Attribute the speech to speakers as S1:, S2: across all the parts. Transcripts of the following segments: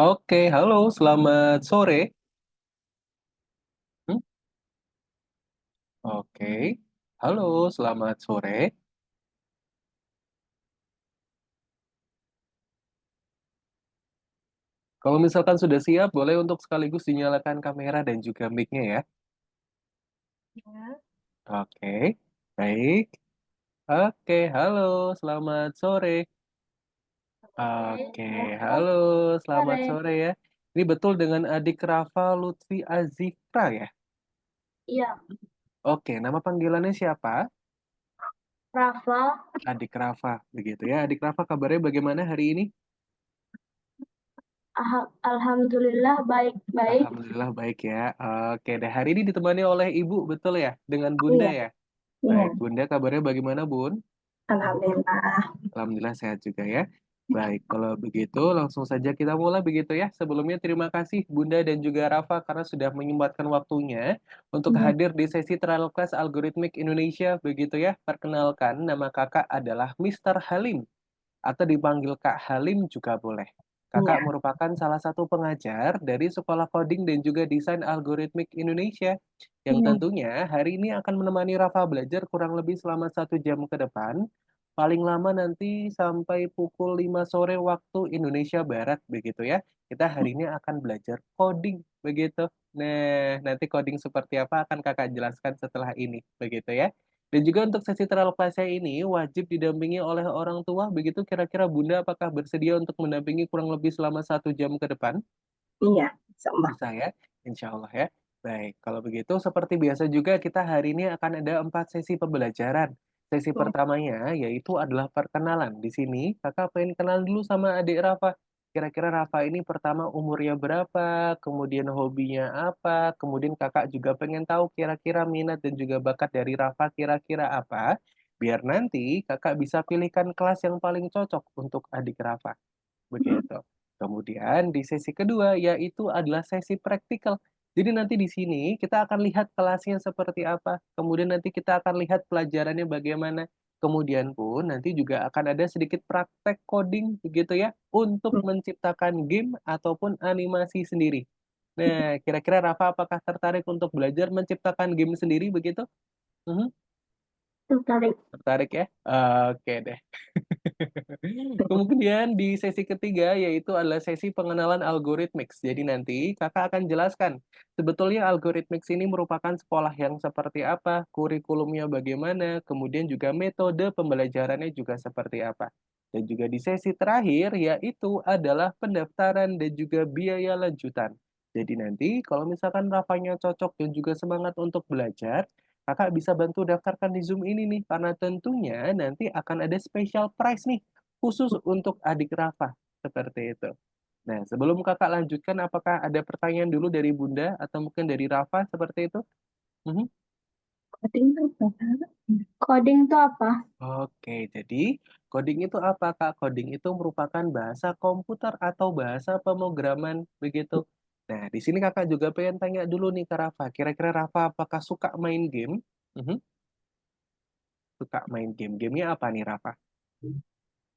S1: Oke, halo, selamat sore. Hmm, Oke, halo, selamat sore. Kalau misalkan sudah siap, boleh untuk sekaligus dinyalakan kamera dan juga mic-nya ya.
S2: Ya,
S1: Oke, baik. Oke, halo, selamat sore.
S2: oke.
S1: Oke,
S2: Halo,
S1: halo, selamat
S2: sore.
S1: sore ya. Ini betul dengan adik Rafa Lutfi Azikra ya?
S2: Iya,
S1: Oke, nama panggilannya siapa?
S2: Rafa.
S1: Adik Rafa, begitu ya. Adik Rafa, kabarnya bagaimana hari ini?
S2: Alhamdulillah baik-baik.
S1: Alhamdulillah baik ya. Oke deh, hari ini ditemani oleh ibu, betul ya? Dengan bunda
S2: Iya,
S1: ya?
S2: iya.
S1: Baik, bunda kabarnya bagaimana bun?
S2: Alhamdulillah.
S1: Alhamdulillah sehat juga ya. Baik, kalau begitu langsung saja kita mulai begitu ya. Sebelumnya terima kasih Bunda dan juga Rafa karena sudah menyempatkan waktunya untuk
S2: Iya,
S1: hadir di sesi Trial Class Algorithmic Indonesia begitu ya. Perkenalkan, nama kakak adalah Mister Halim atau dipanggil Kak Halim juga boleh. Kakak
S2: iya.
S1: merupakan salah satu pengajar dari Sekolah Coding dan juga Desain Algoritmik Indonesia, yang
S2: Iya.
S1: tentunya hari ini akan menemani Rafa belajar kurang lebih selama 1 jam ke depan, paling lama nanti sampai pukul 5 sore waktu Indonesia Barat, begitu ya. Kita hari ini akan belajar coding, begitu. Nah, nanti coding seperti apa akan kakak jelaskan setelah ini, begitu ya. Dan juga untuk sesi trial class-nya ini wajib didampingi oleh orang tua, begitu kira-kira Bunda apakah bersedia untuk mendampingi kurang lebih selama 1 jam ke depan?
S2: Iya, insyaallah.
S1: Bisa ya? Insya Allah ya. Baik, kalau begitu seperti biasa juga kita hari ini akan ada 4 sesi pembelajaran. Sesi
S2: Iya.
S1: pertamanya yaitu adalah perkenalan. Di sini kakak pengen kenal dulu sama adik Rafa. Kira-kira Rafa ini pertama umurnya berapa, kemudian hobinya apa, kemudian kakak juga pengen tahu kira-kira minat dan juga bakat dari Rafa kira-kira apa, biar nanti kakak bisa pilihkan kelas yang paling cocok untuk adik Rafa. Begitu. Kemudian di sesi kedua yaitu adalah sesi praktikal. Jadi nanti di sini kita akan lihat kelasnya seperti apa, kemudian nanti kita akan lihat pelajarannya bagaimana. Kemudian pun nanti juga akan ada sedikit praktek coding begitu ya untuk menciptakan game ataupun animasi sendiri. Nah, kira-kira Rafa apakah tertarik untuk belajar menciptakan game sendiri begitu? Mhm.
S2: Tertarik.
S1: Tertarik ya? Oke deh. Kemudian di sesi ketiga yaitu adalah sesi pengenalan algorithmics. Jadi nanti kakak akan jelaskan sebetulnya algorithmics ini merupakan sekolah yang seperti apa, kurikulumnya bagaimana, kemudian juga metode pembelajarannya juga seperti apa. Dan juga di sesi terakhir yaitu adalah pendaftaran dan juga biaya lanjutan. Jadi nanti kalau misalkan Rafanya cocok dan juga semangat untuk belajar, kakak bisa bantu daftarkan di Zoom ini nih, karena tentunya nanti akan ada special price nih, khusus untuk adik Rafa, seperti itu. Nah, sebelum kakak lanjutkan, apakah ada pertanyaan dulu dari Bunda atau mungkin dari Rafa seperti itu? Mhm.
S2: Coding itu apa? Coding itu apa?
S1: Oke, jadi coding itu apa, Kak? Coding itu merupakan bahasa komputer atau bahasa pemrograman, begitu. Nah, di sini kakak juga pengen tanya dulu nih ke Rafa. Kira-kira Rafa apakah suka main game? Mhm. Suka main game. Gamenya apa nih, Rafa?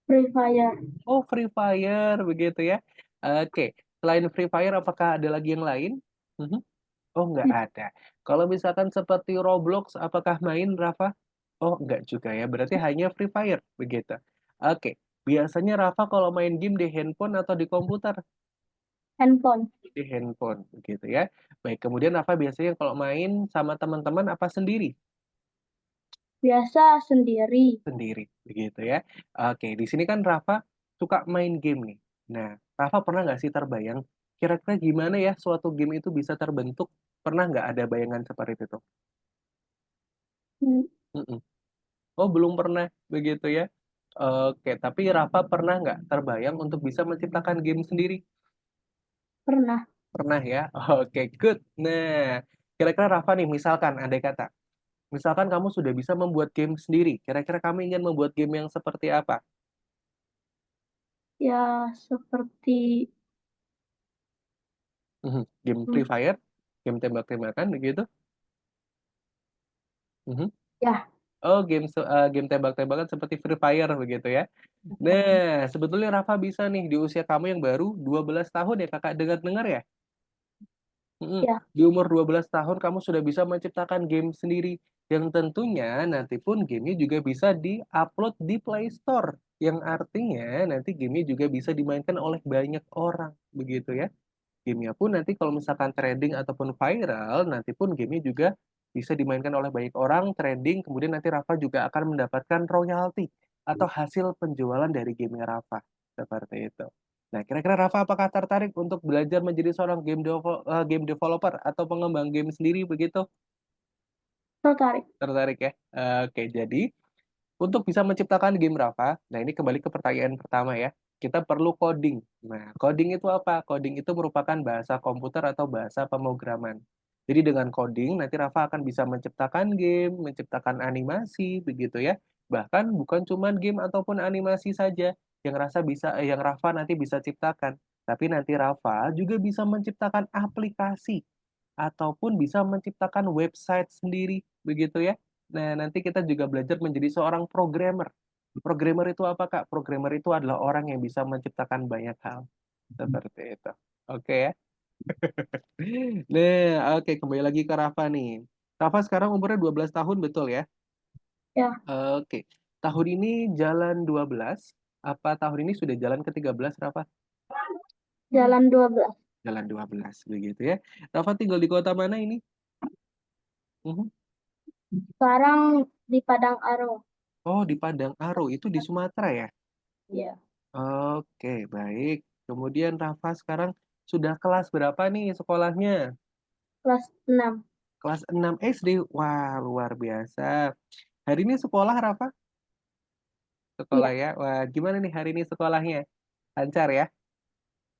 S2: Free Fire.
S1: Oh, Free Fire, begitu ya. Oke, selain Free Fire, apakah ada lagi yang lain? Mhm. Oh, nggak ada. Kalau misalkan seperti Roblox, apakah main, Rafa? Oh, nggak juga ya. Berarti hanya Free Fire, begitu. Oke, biasanya Rafa kalau main game di handphone atau di komputer?
S2: Handphone.
S1: Di handphone, begitu ya. Baik, kemudian Rafa biasanya kalau main sama teman-teman apa sendiri?
S2: Biasa sendiri.
S1: Sendiri, begitu ya. Oke, di sini kan Rafa suka main game nih. Nah, Rafa pernah nggak sih terbayang kira-kira gimana ya suatu game itu bisa terbentuk? Pernah nggak ada bayangan seperti itu?
S2: Hmm,
S1: Mm-mm. Oh, belum pernah, begitu ya. Oke, tapi Rafa pernah nggak terbayang untuk bisa menciptakan game sendiri?
S2: Pernah.
S1: Pernah ya. Oke, good. Nah, kira-kira Rafa nih, misalkan, andai kata, misalkan kamu sudah bisa membuat game sendiri, kira-kira kamu ingin membuat game yang seperti apa?
S2: Ya, seperti
S1: Mhm. Game
S2: hmm,
S1: Free Fire, game tembak-tembakan begitu. Mhm.
S2: ya,
S1: Oh, game tembak-tembakan seperti Free Fire begitu ya? Nah, sebetulnya Rafa bisa nih di usia kamu yang baru 12 tahun ya Kakak dengar-dengar ya? Mhm,
S2: Ya,
S1: di umur 12 tahun kamu sudah bisa menciptakan game sendiri, yang tentunya nanti pun game-nya juga bisa di-upload di Play Store, yang artinya nanti game-nya juga bisa dimainkan oleh banyak orang, begitu ya. Game-nya pun nanti kalau misalkan trending ataupun viral, nanti pun game-nya juga bisa dimainkan oleh banyak orang, trending, kemudian nanti Rafa juga akan mendapatkan royalti atau hasil penjualan dari game-nya Rafa, seperti itu. Nah, kira-kira Rafa apakah tertarik untuk belajar menjadi seorang game developer atau pengembang game sendiri begitu?
S2: tertarik.
S1: Tertarik ya? Oke, jadi untuk bisa menciptakan game Rafa, nah ini kembali ke pertanyaan pertama ya. Kita perlu coding. Nah, coding itu apa? Coding itu merupakan bahasa komputer atau bahasa pemrograman. Jadi dengan coding nanti Rafa akan bisa menciptakan game, menciptakan animasi begitu ya. Bahkan bukan cuma game ataupun animasi saja yang Rafa nanti bisa ciptakan, tapi nanti Rafa juga bisa menciptakan aplikasi ataupun bisa menciptakan website sendiri begitu ya. Nah, nanti kita juga belajar menjadi seorang programmer. Programmer itu apa, Kak? Programmer itu adalah orang yang bisa menciptakan banyak hal. Seperti itu. Oke ya. Nah, oke kembali lagi ke Rafa nih. Rafa sekarang umurnya 12 tahun, betul ya?
S2: Ya,
S1: Oke. Tahun ini jalan 12. Apa tahun ini sudah jalan ke 13, Rafa?
S2: jalan 12.
S1: Jalan 12, begitu ya. Rafa tinggal di kota mana ini? Mhm.
S2: Sekarang di Padang Aro.
S1: Oh, di Padang Aro. Itu di Sumatera ya?
S2: Ya,
S1: Oke, baik. Kemudian Rafa sekarang sudah kelas berapa nih sekolahnya?
S2: kelas 6.
S1: Kelas 6 SD. Wah, luar biasa. Hari ini sekolah, Rafa? Sekolah
S2: Iya,
S1: ya. Wah, gimana nih hari ini sekolahnya? Lancar ya?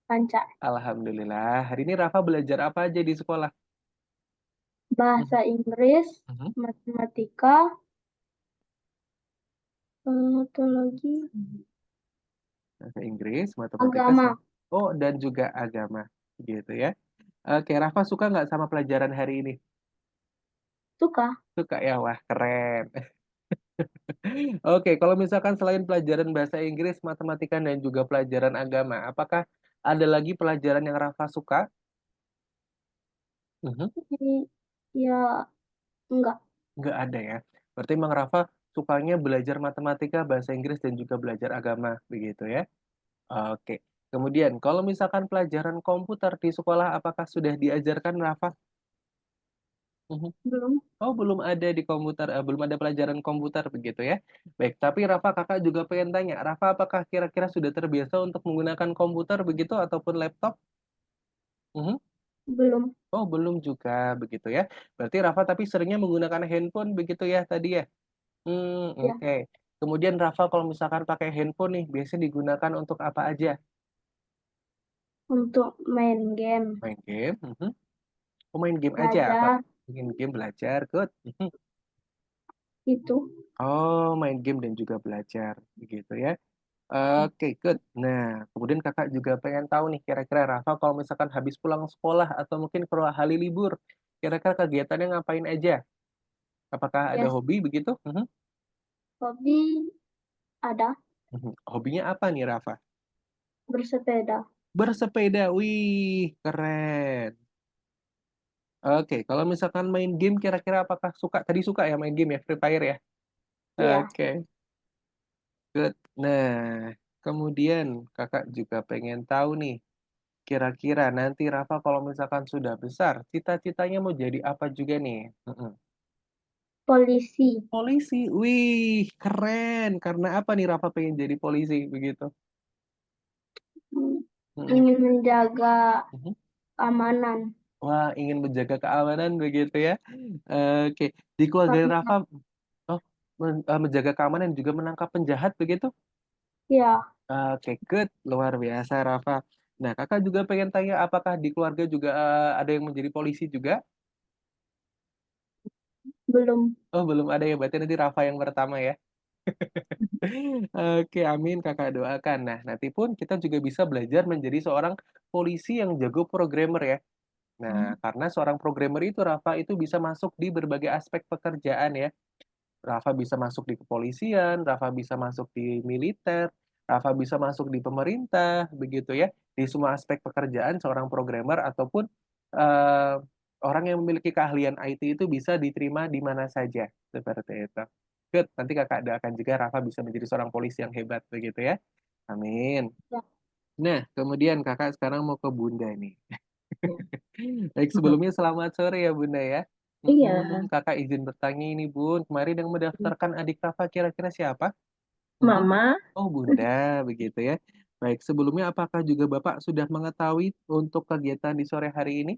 S2: lancar.
S1: Alhamdulillah. Hari ini Rafa belajar apa aja di sekolah?
S2: Bahasa
S1: Mhm.
S2: Inggris,
S1: Mhm.
S2: matematika, atau lagi
S1: Bahasa Inggris, matematika,
S2: agama.
S1: oh, dan juga agama. Gitu ya. Oke, Rafa suka nggak sama pelajaran hari ini?
S2: Suka
S1: Suka ya? Wah, keren. Oke, kalau misalkan selain pelajaran bahasa Inggris, matematika, dan juga pelajaran agama, apakah ada lagi pelajaran yang Rafa suka? Mhm.
S2: ini ya enggak.
S1: Nggak ada ya. Berarti Mang Rafa sukanya belajar matematika, bahasa Inggris, dan juga belajar agama, begitu ya? Oke. Kemudian, kalau misalkan pelajaran komputer di sekolah, apakah sudah diajarkan Rafa? Mhm.
S2: Belum.
S1: Oh, belum ada di komputer, belum ada pelajaran komputer begitu ya. Baik, tapi Rafa Kakak juga pengen tanya, Rafa apakah kira-kira sudah terbiasa untuk menggunakan komputer begitu ataupun laptop? Mhm.
S2: Belum.
S1: Oh, belum juga begitu ya. Berarti Rafa tapi seringnya menggunakan handphone begitu ya tadi ya?
S2: Ya,
S1: Oke. Kemudian Rafa kalau misalkan pakai handphone nih, biasanya digunakan untuk apa aja?
S2: untuk main game,
S1: Main game? Mhm. Oh, main game aja apa?
S2: belajar
S1: Main game belajar, good. Mhm.
S2: itu.
S1: Oh, main game dan juga belajar begitu ya. Oke, good. Nah, kemudian kakak juga pengen tahu nih, kira-kira Rafa kalau misalkan habis pulang sekolah atau mungkin kalau hari libur, kira-kira kegiatannya ngapain aja? Apakah ada
S2: Ya,
S1: hobi begitu? Mhm.
S2: hobi ada
S1: Mhm. Hobinya apa nih, Rafa?
S2: bersepeda.
S1: Bersepeda. Wih, keren. Oke, kalau misalkan main game, kira-kira apakah suka? Tadi suka ya main game ya, Free Fire ya?
S2: Ya,
S1: Oke, good. Nah, kemudian kakak juga pengen tahu nih, kira-kira nanti Rafa kalau misalkan sudah besar, cita-citanya mau jadi apa juga nih? Mm-mm.
S2: polisi.
S1: Polisi, wih, keren. Karena apa nih Rafa pengen jadi polisi begitu?
S2: Hmm,
S1: Mm-mm.
S2: ingin menjaga
S1: Mhm.
S2: keamanan
S1: Wah, ingin menjaga keamanan begitu ya? Oke, di keluarga
S2: karena
S1: Rafa, oh, menjaga keamanan juga menangkap penjahat begitu?
S2: ya
S1: Oke, good, luar biasa Rafa. Nah, kakak juga pengen tanya, apakah di keluarga juga ada yang menjadi polisi juga?
S2: belum.
S1: Oh, belum ada ya, berarti nanti Rafa yang pertama ya. Oke, amin kakak doakan. Nah, nanti pun kita juga bisa belajar menjadi seorang polisi yang jago programmer ya. Nah, karena seorang programmer itu, Rafa, itu bisa masuk di berbagai aspek pekerjaan ya. Rafa bisa masuk di kepolisian, Rafa bisa masuk di militer, Rafa bisa masuk di pemerintah, begitu ya. Di semua aspek pekerjaan seorang programmer ataupun eh, orang yang memiliki keahlian IT itu bisa diterima di mana saja, seperti itu. Good, nanti kakak doakan juga Rafa bisa menjadi seorang polisi yang hebat, begitu ya. Amin.
S2: Ya,
S1: Nah, kemudian kakak sekarang mau ke Bunda nih.
S2: ya.
S1: Baik, sebelumnya selamat sore ya Bunda ya.
S2: Iya,
S1: Kakak izin bertanya ini Bun, kemarin yang mendaftarkan adik Rafa kira-kira siapa? Mhm.
S2: Mama
S1: Oh Bunda, begitu ya. Baik, sebelumnya apakah juga Bapak sudah mengetahui untuk kegiatan di sore hari ini?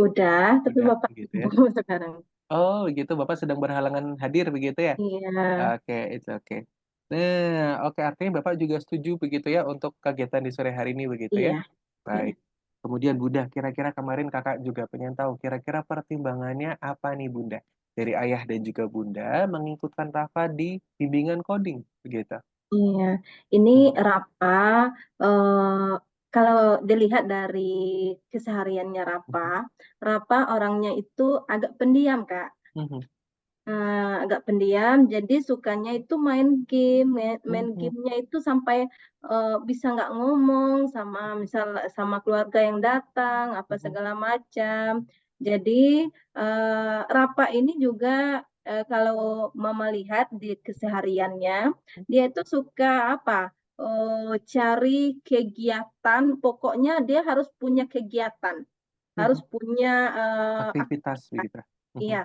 S2: udah, tapi
S1: Sudah,
S2: bapak
S1: begitu ya.
S2: ibu sekarang.
S1: Oh, begitu. Bapak sedang berhalangan hadir, begitu ya?
S2: Iya,
S1: Oke, it's okay. Nah, oke, artinya Bapak juga setuju begitu ya untuk kegiatan di sore hari ini, begitu ya?
S2: iya,
S1: Baik.
S2: iya.
S1: Kemudian Bunda, kira-kira kemarin kakak juga pengen tahu, kira-kira pertimbangannya apa nih Bunda? Dari ayah dan juga Bunda mengikutkan Rafa di bimbingan coding, begitu.
S2: Iya, ini
S1: Mhm,
S2: Rapa, kalau dilihat dari kesehariannya Rapa,
S1: mhm,
S2: Rapa orangnya itu agak pendiam, Kak.
S1: mhm,
S2: Agak pendiam, jadi sukanya itu main game, main
S1: mhm,
S2: gamenya itu sampai bisa nggak ngomong sama misal sama keluarga yang datang, apa
S1: mhm,
S2: segala macam. Jadi Rapa ini juga kalau Mama lihat di kesehariannya, dia itu suka apa? Cari kegiatan, pokoknya dia harus punya kegiatan, harus
S1: mhm.
S2: punya
S1: Aktivitas begitu.
S2: iya,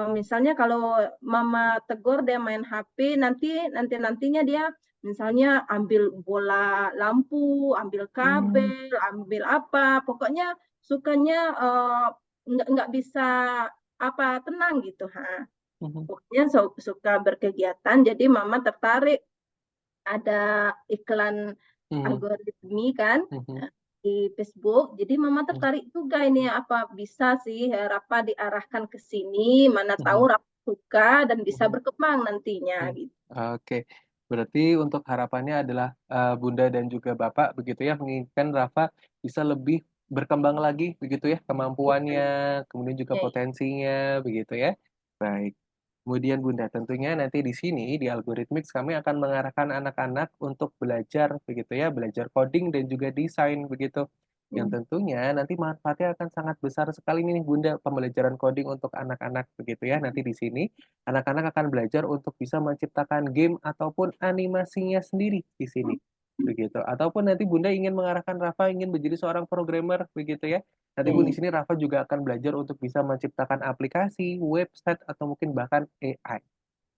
S1: Mhm,
S2: misalnya kalau mama tegur dia main HP, nantinya dia misalnya ambil bola lampu, ambil
S1: mhm,
S2: kabel, ambil apa, pokoknya sukanya nggak bisa apa tenang gitu, ha.
S1: mhm,
S2: Pokoknya suka berkegiatan, jadi mama tertarik ada iklan
S1: mhm,
S2: algoritmi kan
S1: mhm,
S2: di Facebook. Jadi mama
S1: mhm,
S2: tertarik juga ini apa bisa sih Rapa diarahkan ke sini, mana tahu
S1: mhm,
S2: Rapa suka dan bisa
S1: mhm.
S2: berkembang nantinya
S1: Hmm.
S2: gitu.
S1: Oke, berarti untuk harapannya adalah Bunda dan juga Bapak begitu ya menginginkan Rafa bisa lebih berkembang lagi begitu ya kemampuannya, kemudian juga
S2: Ya,
S1: potensinya begitu ya. Baik. Kemudian Bunda tentunya nanti di sini di Algorithmics kami akan mengarahkan anak-anak untuk belajar begitu ya, belajar coding dan juga desain begitu. Yang
S2: ya,
S1: tentunya nanti manfaatnya akan sangat besar sekali nih Bunda pembelajaran coding untuk anak-anak begitu ya. Nanti di sini anak-anak akan belajar untuk bisa menciptakan game ataupun animasinya sendiri di sini. Begitu. Ataupun nanti Bunda ingin mengarahkan Rafa ingin menjadi seorang programmer begitu ya. Nanti
S2: ya,
S1: pun di
S2: ya,
S1: sini Rafa juga akan belajar untuk bisa menciptakan aplikasi, website atau mungkin bahkan AI.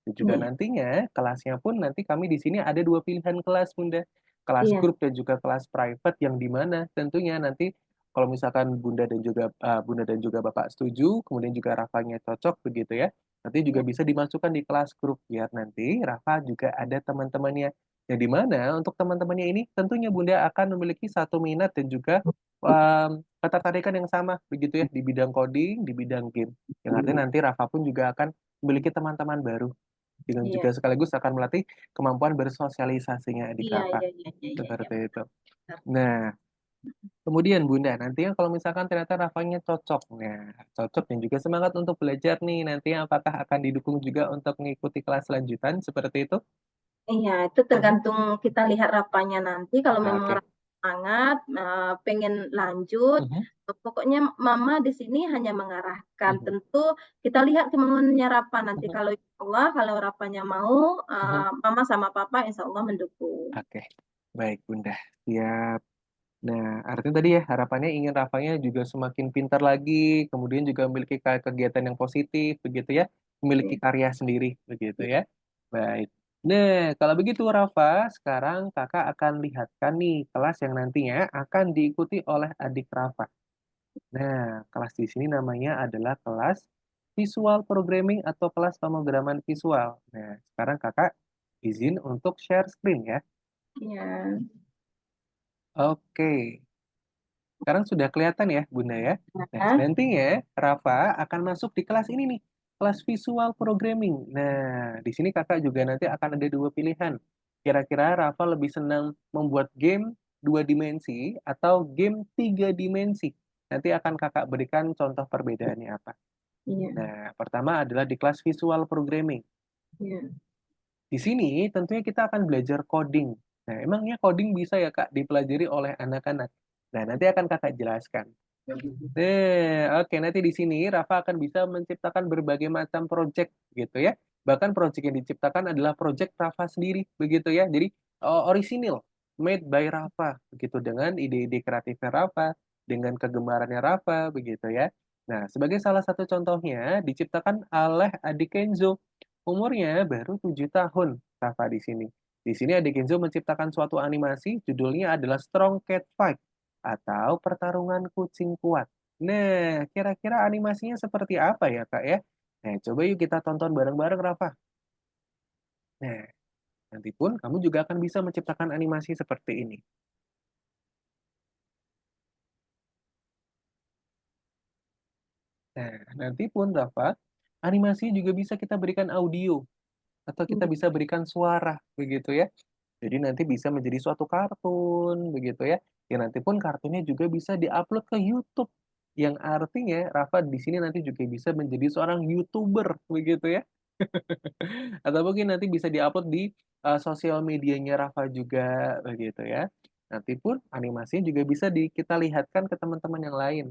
S1: Dan juga
S2: ya,
S1: nantinya kelasnya pun nanti kami di sini ada dua pilihan kelas Bunda. Kelas
S2: ya,
S1: grup dan juga kelas private yang di mana tentunya nanti kalau misalkan Bunda dan juga Bapak setuju, kemudian juga Rafanya cocok begitu ya. Nanti juga
S2: ya,
S1: bisa dimasukkan di kelas grup biar nanti Rafa juga ada teman-temannya. Yang di mana untuk teman-temannya ini tentunya Bunda akan memiliki satu minat dan juga ketertarikan yang sama begitu ya di bidang coding, di bidang game. Yang artinya nanti Rafa pun juga akan memiliki teman-teman baru dengan
S2: iya,
S1: juga sekaligus akan melatih kemampuan bersosialisasinya adik
S2: iya,
S1: Rafa.
S2: iya, iya, iya, iya, iya,
S1: Seperti itu.
S2: benar.
S1: Nah, kemudian Bunda, nantinya kalau misalkan ternyata Rafanya cocok, nah cocok dan juga semangat untuk belajar nih, nantinya apakah akan didukung juga untuk mengikuti kelas lanjutan seperti itu?
S2: Iya, itu
S1: Mhm.
S2: tergantung kita lihat rapanya nanti. Kalau memang
S1: Oke.
S2: Rapa semangat, pengen lanjut,
S1: Mhm,
S2: pokoknya Mama di sini hanya mengarahkan.
S1: mhm,
S2: Tentu kita lihat kemauannya Rapa nanti.
S1: mhm,
S2: Kalau insya Allah, kalau Rapanya mau,
S1: mhm.
S2: Mama sama Papa insya Allah mendukung.
S1: Oke, baik Bunda. Siap. Nah, artinya tadi ya harapannya ingin Rafanya juga semakin pintar lagi, kemudian juga memiliki kegiatan yang positif, begitu ya, memiliki
S2: Iya,
S1: karya sendiri, begitu
S2: iya,
S1: ya. Baik. Nah, kalau begitu Rafa, sekarang kakak akan lihatkan nih kelas yang nantinya akan diikuti oleh adik Rafa. Nah, kelas di sini namanya adalah kelas visual programming atau kelas pemrograman visual. Nah, sekarang kakak izin untuk share screen ya.
S2: iya.
S1: Oke. Sekarang sudah kelihatan ya, Bunda ya. Nah,
S2: Nah,
S1: nantinya Rafa akan masuk di kelas ini nih, kelas visual programming. Nah, di sini kakak juga nanti akan ada dua pilihan. Kira-kira Rafa lebih senang membuat game dua dimensi atau game tiga dimensi. Nanti akan kakak berikan contoh perbedaannya apa.
S2: iya,
S1: Nah, pertama adalah di kelas visual programming.
S2: Iya.
S1: Di sini tentunya kita akan belajar coding. Nah, emangnya coding bisa ya Kak dipelajari oleh anak-anak? Nah, nanti akan Kakak jelaskan. Oke, nanti di sini Rafa akan bisa menciptakan berbagai macam project gitu ya. Bahkan project yang diciptakan adalah project Rafa sendiri begitu ya. Jadi orisinil, made by Rafa begitu dengan ide-ide kreatifnya Rafa, dengan kegemarannya Rafa begitu ya. Nah, sebagai salah satu contohnya diciptakan oleh adik Kenzo. Umurnya baru 7 tahun Rafa di sini. Di sini adik Kenzo menciptakan suatu animasi judulnya adalah Strong Cat Fight atau pertarungan kucing kuat. Nah, kira-kira animasinya seperti apa ya, Kak ya? Nah, coba yuk kita tonton bareng-bareng, Rafa. Nah, nanti pun kamu juga akan bisa menciptakan animasi seperti ini. Nah, nanti pun, Rafa, animasi juga bisa kita berikan audio atau kita
S2: Hmm.
S1: bisa berikan suara, begitu ya. Jadi nanti bisa menjadi suatu kartun, begitu ya. Ya nanti pun kartunnya juga bisa diupload ke YouTube. Yang artinya Rafa di sini nanti juga bisa menjadi seorang YouTuber, begitu ya. Atau mungkin nanti bisa diupload di sosial medianya Rafa juga begitu ya. Nanti pun animasinya juga bisa kita lihatkan ke teman-teman yang lain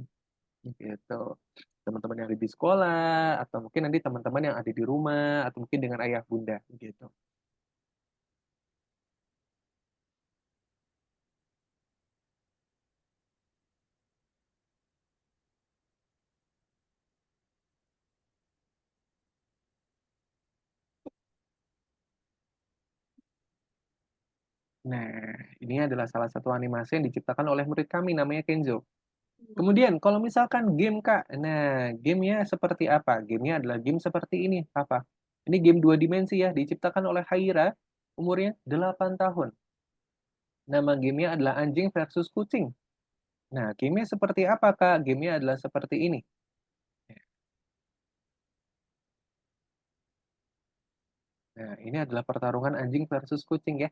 S1: gitu. Teman-teman yang ada di sekolah atau mungkin nanti teman-teman yang ada di rumah atau mungkin dengan ayah bunda gitu. Nah, ini adalah salah satu animasi yang diciptakan oleh murid kami namanya Kenzo. Kemudian kalau misalkan game Kak, nah gamenya seperti apa? Gamenya adalah game seperti ini, apa? Ini game dua dimensi ya, diciptakan oleh Haira, umurnya 8 tahun. Nama gamenya adalah anjing versus kucing. Nah, gamenya seperti apa Kak? Gamenya adalah seperti ini. Nah, ini adalah pertarungan anjing versus kucing ya.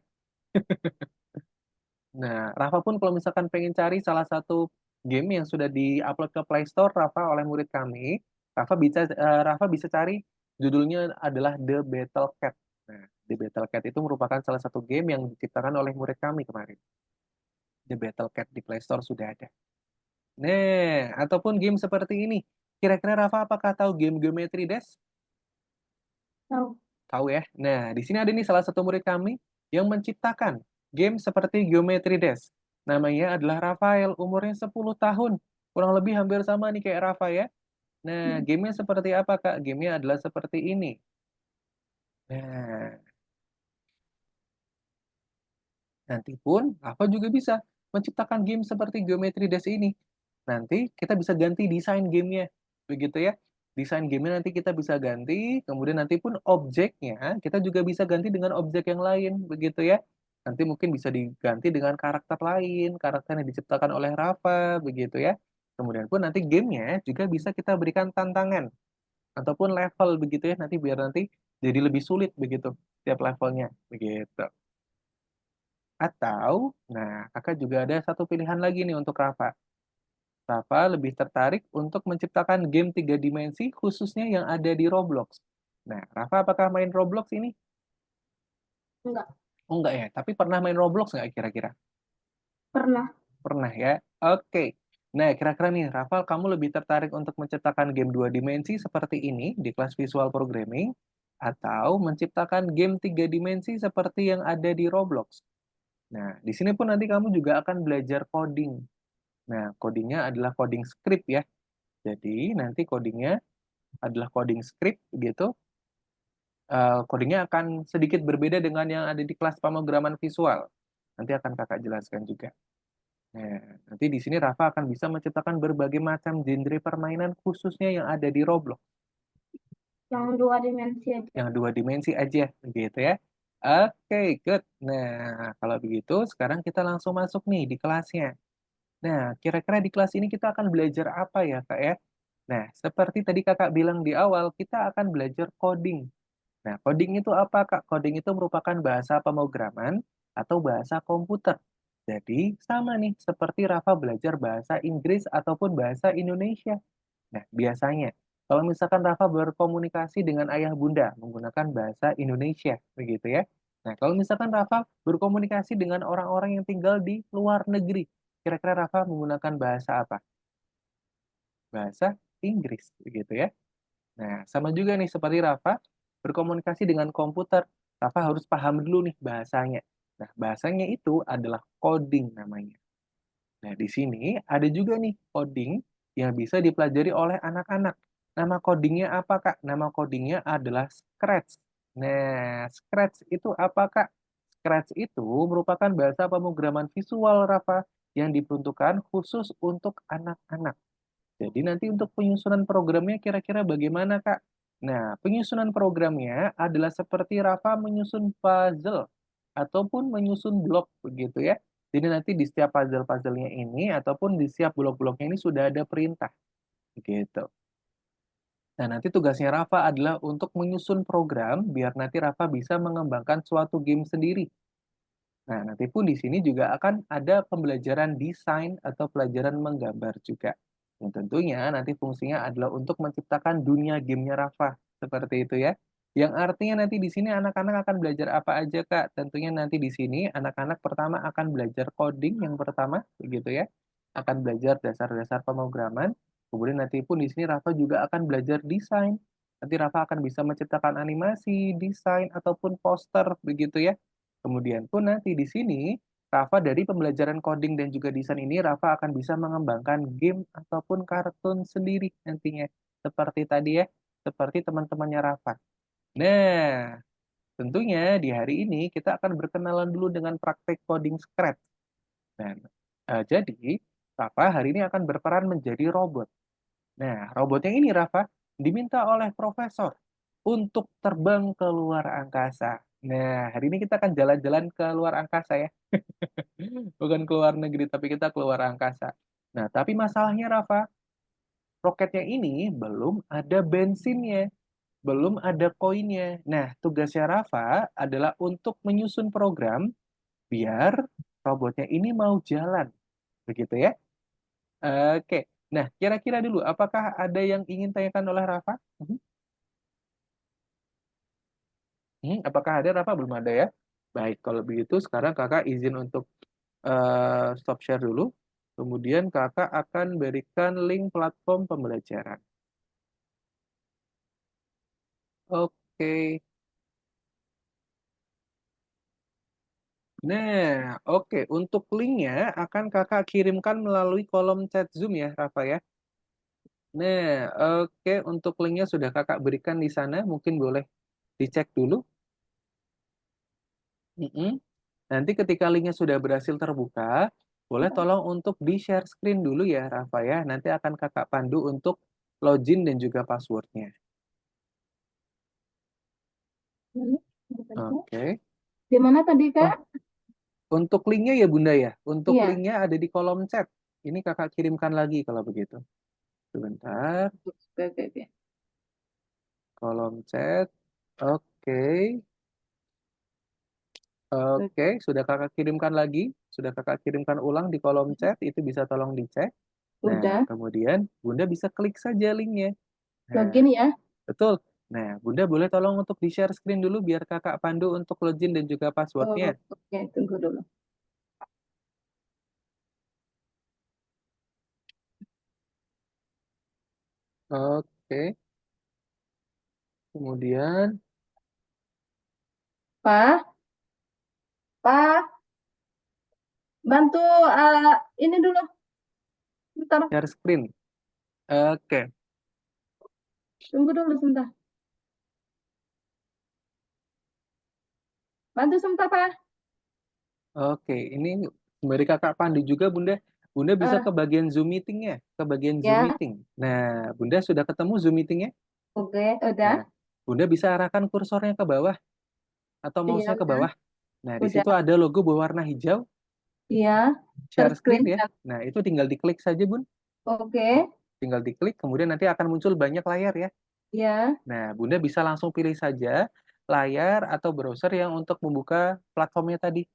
S1: Nah, Rafa pun kalau misalkan pengen cari salah satu game yang sudah di-upload ke Play Store Rafa oleh murid kami, Rafa bisa cari judulnya adalah The Battle Cat. Nah, The Battle Cat itu merupakan salah satu game yang diciptakan oleh murid kami kemarin. The Battle Cat di Play Store sudah ada. Nah, ataupun game seperti ini. Kira-kira Rafa apakah tahu game Geometry Dash?
S2: Tahu.
S1: Tahu ya. Nah, di sini ada nih salah satu murid kami yang menciptakan game seperti Geometry Dash. Namanya adalah Rafael, umurnya 10 tahun. Kurang lebih hampir sama nih kayak Rafa ya. Nah,
S2: Hmm.
S1: gamenya seperti apa, Kak? Gamenya adalah seperti ini. Nah, nanti pun Rafa juga bisa menciptakan game seperti Geometry Dash ini. Nanti kita bisa ganti desain gamenya. Begitu ya. Desain gamenya nanti kita bisa ganti, kemudian nanti pun objeknya kita juga bisa ganti dengan objek yang lain. Begitu ya. Nanti mungkin bisa diganti dengan karakter lain, karakter yang diciptakan oleh Rafa, begitu ya. Kemudian pun nanti gamenya juga bisa kita berikan tantangan ataupun level begitu ya, nanti biar nanti jadi lebih sulit begitu setiap levelnya. Begitu. Atau, nah kakak juga ada satu pilihan lagi nih untuk Rafa. Rafa lebih tertarik untuk menciptakan game tiga dimensi khususnya yang ada di Roblox. Nah, Rafa apakah main Roblox ini?
S2: Enggak.
S1: Oh enggak ya, tapi pernah main Roblox nggak kira-kira?
S2: Pernah.
S1: Pernah ya? Oke. Nah, kira-kira nih, Rafa, kamu lebih tertarik untuk menciptakan game dua dimensi seperti ini di kelas visual programming atau menciptakan game tiga dimensi seperti yang ada di Roblox? Nah, di sini pun nanti kamu juga akan belajar coding. Nah, codingnya adalah coding script ya. Jadi, nanti codingnya adalah coding script gitu. Codingnya akan sedikit berbeda dengan yang ada di kelas pemrograman visual. Nanti akan kakak jelaskan juga. Nah, nanti di sini Rafa akan bisa menciptakan berbagai macam genre permainan khususnya yang ada di Roblox.
S2: Yang dua dimensi aja.
S1: Yang dua dimensi aja, gitu ya. Oke, good. Nah, kalau begitu sekarang kita langsung masuk nih di kelasnya. Nah, kira-kira di kelas ini kita akan belajar apa ya, Kak ya? Nah, seperti tadi Kakak bilang di awal, kita akan belajar coding. Nah, coding itu apa, Kak? Coding itu merupakan bahasa pemrograman atau bahasa komputer. Jadi, sama nih, seperti Rafa belajar bahasa Inggris ataupun bahasa Indonesia. Nah, biasanya. Kalau misalkan Rafa berkomunikasi dengan ayah bunda menggunakan bahasa Indonesia, begitu ya. Nah, kalau misalkan Rafa berkomunikasi dengan orang-orang yang tinggal di luar negeri, kira-kira Rafa menggunakan bahasa apa? Bahasa Inggris, begitu ya. Nah, sama juga nih seperti Rafa berkomunikasi dengan komputer. Rafa harus paham dulu nih bahasanya. Nah, bahasanya itu adalah coding namanya. Nah, di sini ada juga nih coding yang bisa dipelajari oleh anak-anak. Nama codingnya apa, Kak? Nama codingnya adalah Scratch. Nah, Scratch itu apa, Kak? Scratch itu merupakan bahasa pemrograman visual, Rafa, yang diperuntukkan khusus untuk anak-anak. Jadi nanti untuk penyusunan programnya kira-kira bagaimana, Kak? Nah, penyusunan programnya adalah seperti Rafa menyusun puzzle ataupun menyusun blok begitu ya. Jadi nanti di setiap puzzle-puzzlenya ini ataupun di setiap blok-bloknya ini sudah ada perintah gitu. Nah, nanti tugasnya Rafa adalah untuk menyusun program biar nanti Rafa bisa mengembangkan suatu game sendiri. Nah, nanti pun di sini juga akan ada pembelajaran desain atau pelajaran menggambar juga. Yang tentunya nanti fungsinya adalah untuk menciptakan dunia gamenya Rafa. Seperti itu ya. Yang artinya nanti di sini anak-anak akan belajar apa aja, Kak? Tentunya nanti di sini anak-anak pertama akan belajar coding yang pertama, begitu ya. Akan belajar dasar-dasar pemrograman. Kemudian nanti pun di sini Rafa juga akan belajar desain. Nanti Rafa akan bisa menciptakan animasi, desain, ataupun poster, begitu ya. Kemudian pun nanti di sini, Rafa dari pembelajaran coding dan juga desain ini, Rafa akan bisa mengembangkan game ataupun kartun sendiri nantinya. Seperti tadi ya, seperti teman-temannya Rafa. Nah, tentunya di hari ini kita akan berkenalan dulu dengan praktek coding Scratch. Nah, jadi Rafa hari ini akan berperan menjadi robot. Nah, robotnya ini Rafa diminta oleh profesor untuk terbang ke luar angkasa. Nah, hari ini kita akan jalan-jalan ke luar angkasa ya. Bukan ke luar negeri, tapi kita keluar angkasa. Nah, tapi masalahnya Rafa, roketnya ini belum ada bensinnya, belum ada koinnya. Nah, tugasnya Rafa adalah untuk menyusun program biar robotnya ini mau jalan. Begitu ya? Oke. Nah, kira-kira dulu, apakah ada yang ingin tanyakan oleh Rafa? Apakah ada Rafa? Belum ada ya? Baik, kalau begitu sekarang kakak izin untuk stop share dulu. Kemudian kakak akan berikan link platform pembelajaran. Oke. Nah, oke. Untuk linknya akan kakak kirimkan melalui kolom chat Zoom ya, Rafa ya. Nah, oke. Untuk linknya sudah kakak berikan di sana. Mungkin boleh dicek dulu. Mm-mm. Nanti ketika linknya sudah berhasil terbuka, boleh tolong untuk di-share screen dulu ya, Rafa ya. Nanti akan kakak pandu untuk login dan juga passwordnya. Oke.
S2: Di mana tadi,
S1: Oh,
S2: Kak?
S1: untuk linknya ya Bunda ya. Untuk
S2: Iya.
S1: linknya ada di kolom chat. Ini kakak kirimkan lagi kalau begitu. Sebentar.
S2: Oke, oke, oke.
S1: Kolom chat. Oke. Oke. Sudah kakak kirimkan lagi. Sudah kakak kirimkan ulang di kolom chat. Itu bisa tolong dicek. Nah,
S2: Udah.
S1: kemudian Bunda bisa klik saja linknya. Nah,
S2: Login ya.
S1: betul. Nah, Bunda boleh tolong untuk di-share screen dulu biar kakak pandu untuk login dan juga passwordnya.
S2: Oh, oke, tunggu dulu.
S1: Oke. Kemudian
S2: Pak, Pak, bantu ini dulu. Bentar,
S1: share screen. Oke.
S2: tunggu dulu sebentar. Bantu sebentar, Pak.
S1: Oke, ini sembari kakak pandu juga Bunda, Bunda bisa
S2: Eh,
S1: ke bagian Zoom meetingnya, ke bagian Zoom
S2: ya,
S1: meeting. Nah, Bunda sudah ketemu Zoom meetingnya?
S2: oke, udah.
S1: Nah, Bunda bisa arahkan kursornya ke bawah atau
S2: Iya,
S1: mouse-nya ke
S2: udah.
S1: bawah. Nah, di
S2: Udah.
S1: situ ada logo berwarna hijau,
S2: Iya, share
S1: share screen
S2: screen
S1: ya.
S2: kan.
S1: Nah, itu tinggal diklik saja Bun.
S2: Oke,
S1: Tinggal diklik, kemudian nanti akan muncul banyak layar ya.
S2: ya.
S1: Nah, Bunda bisa langsung pilih saja layar atau browser yang untuk membuka platformnya tadi.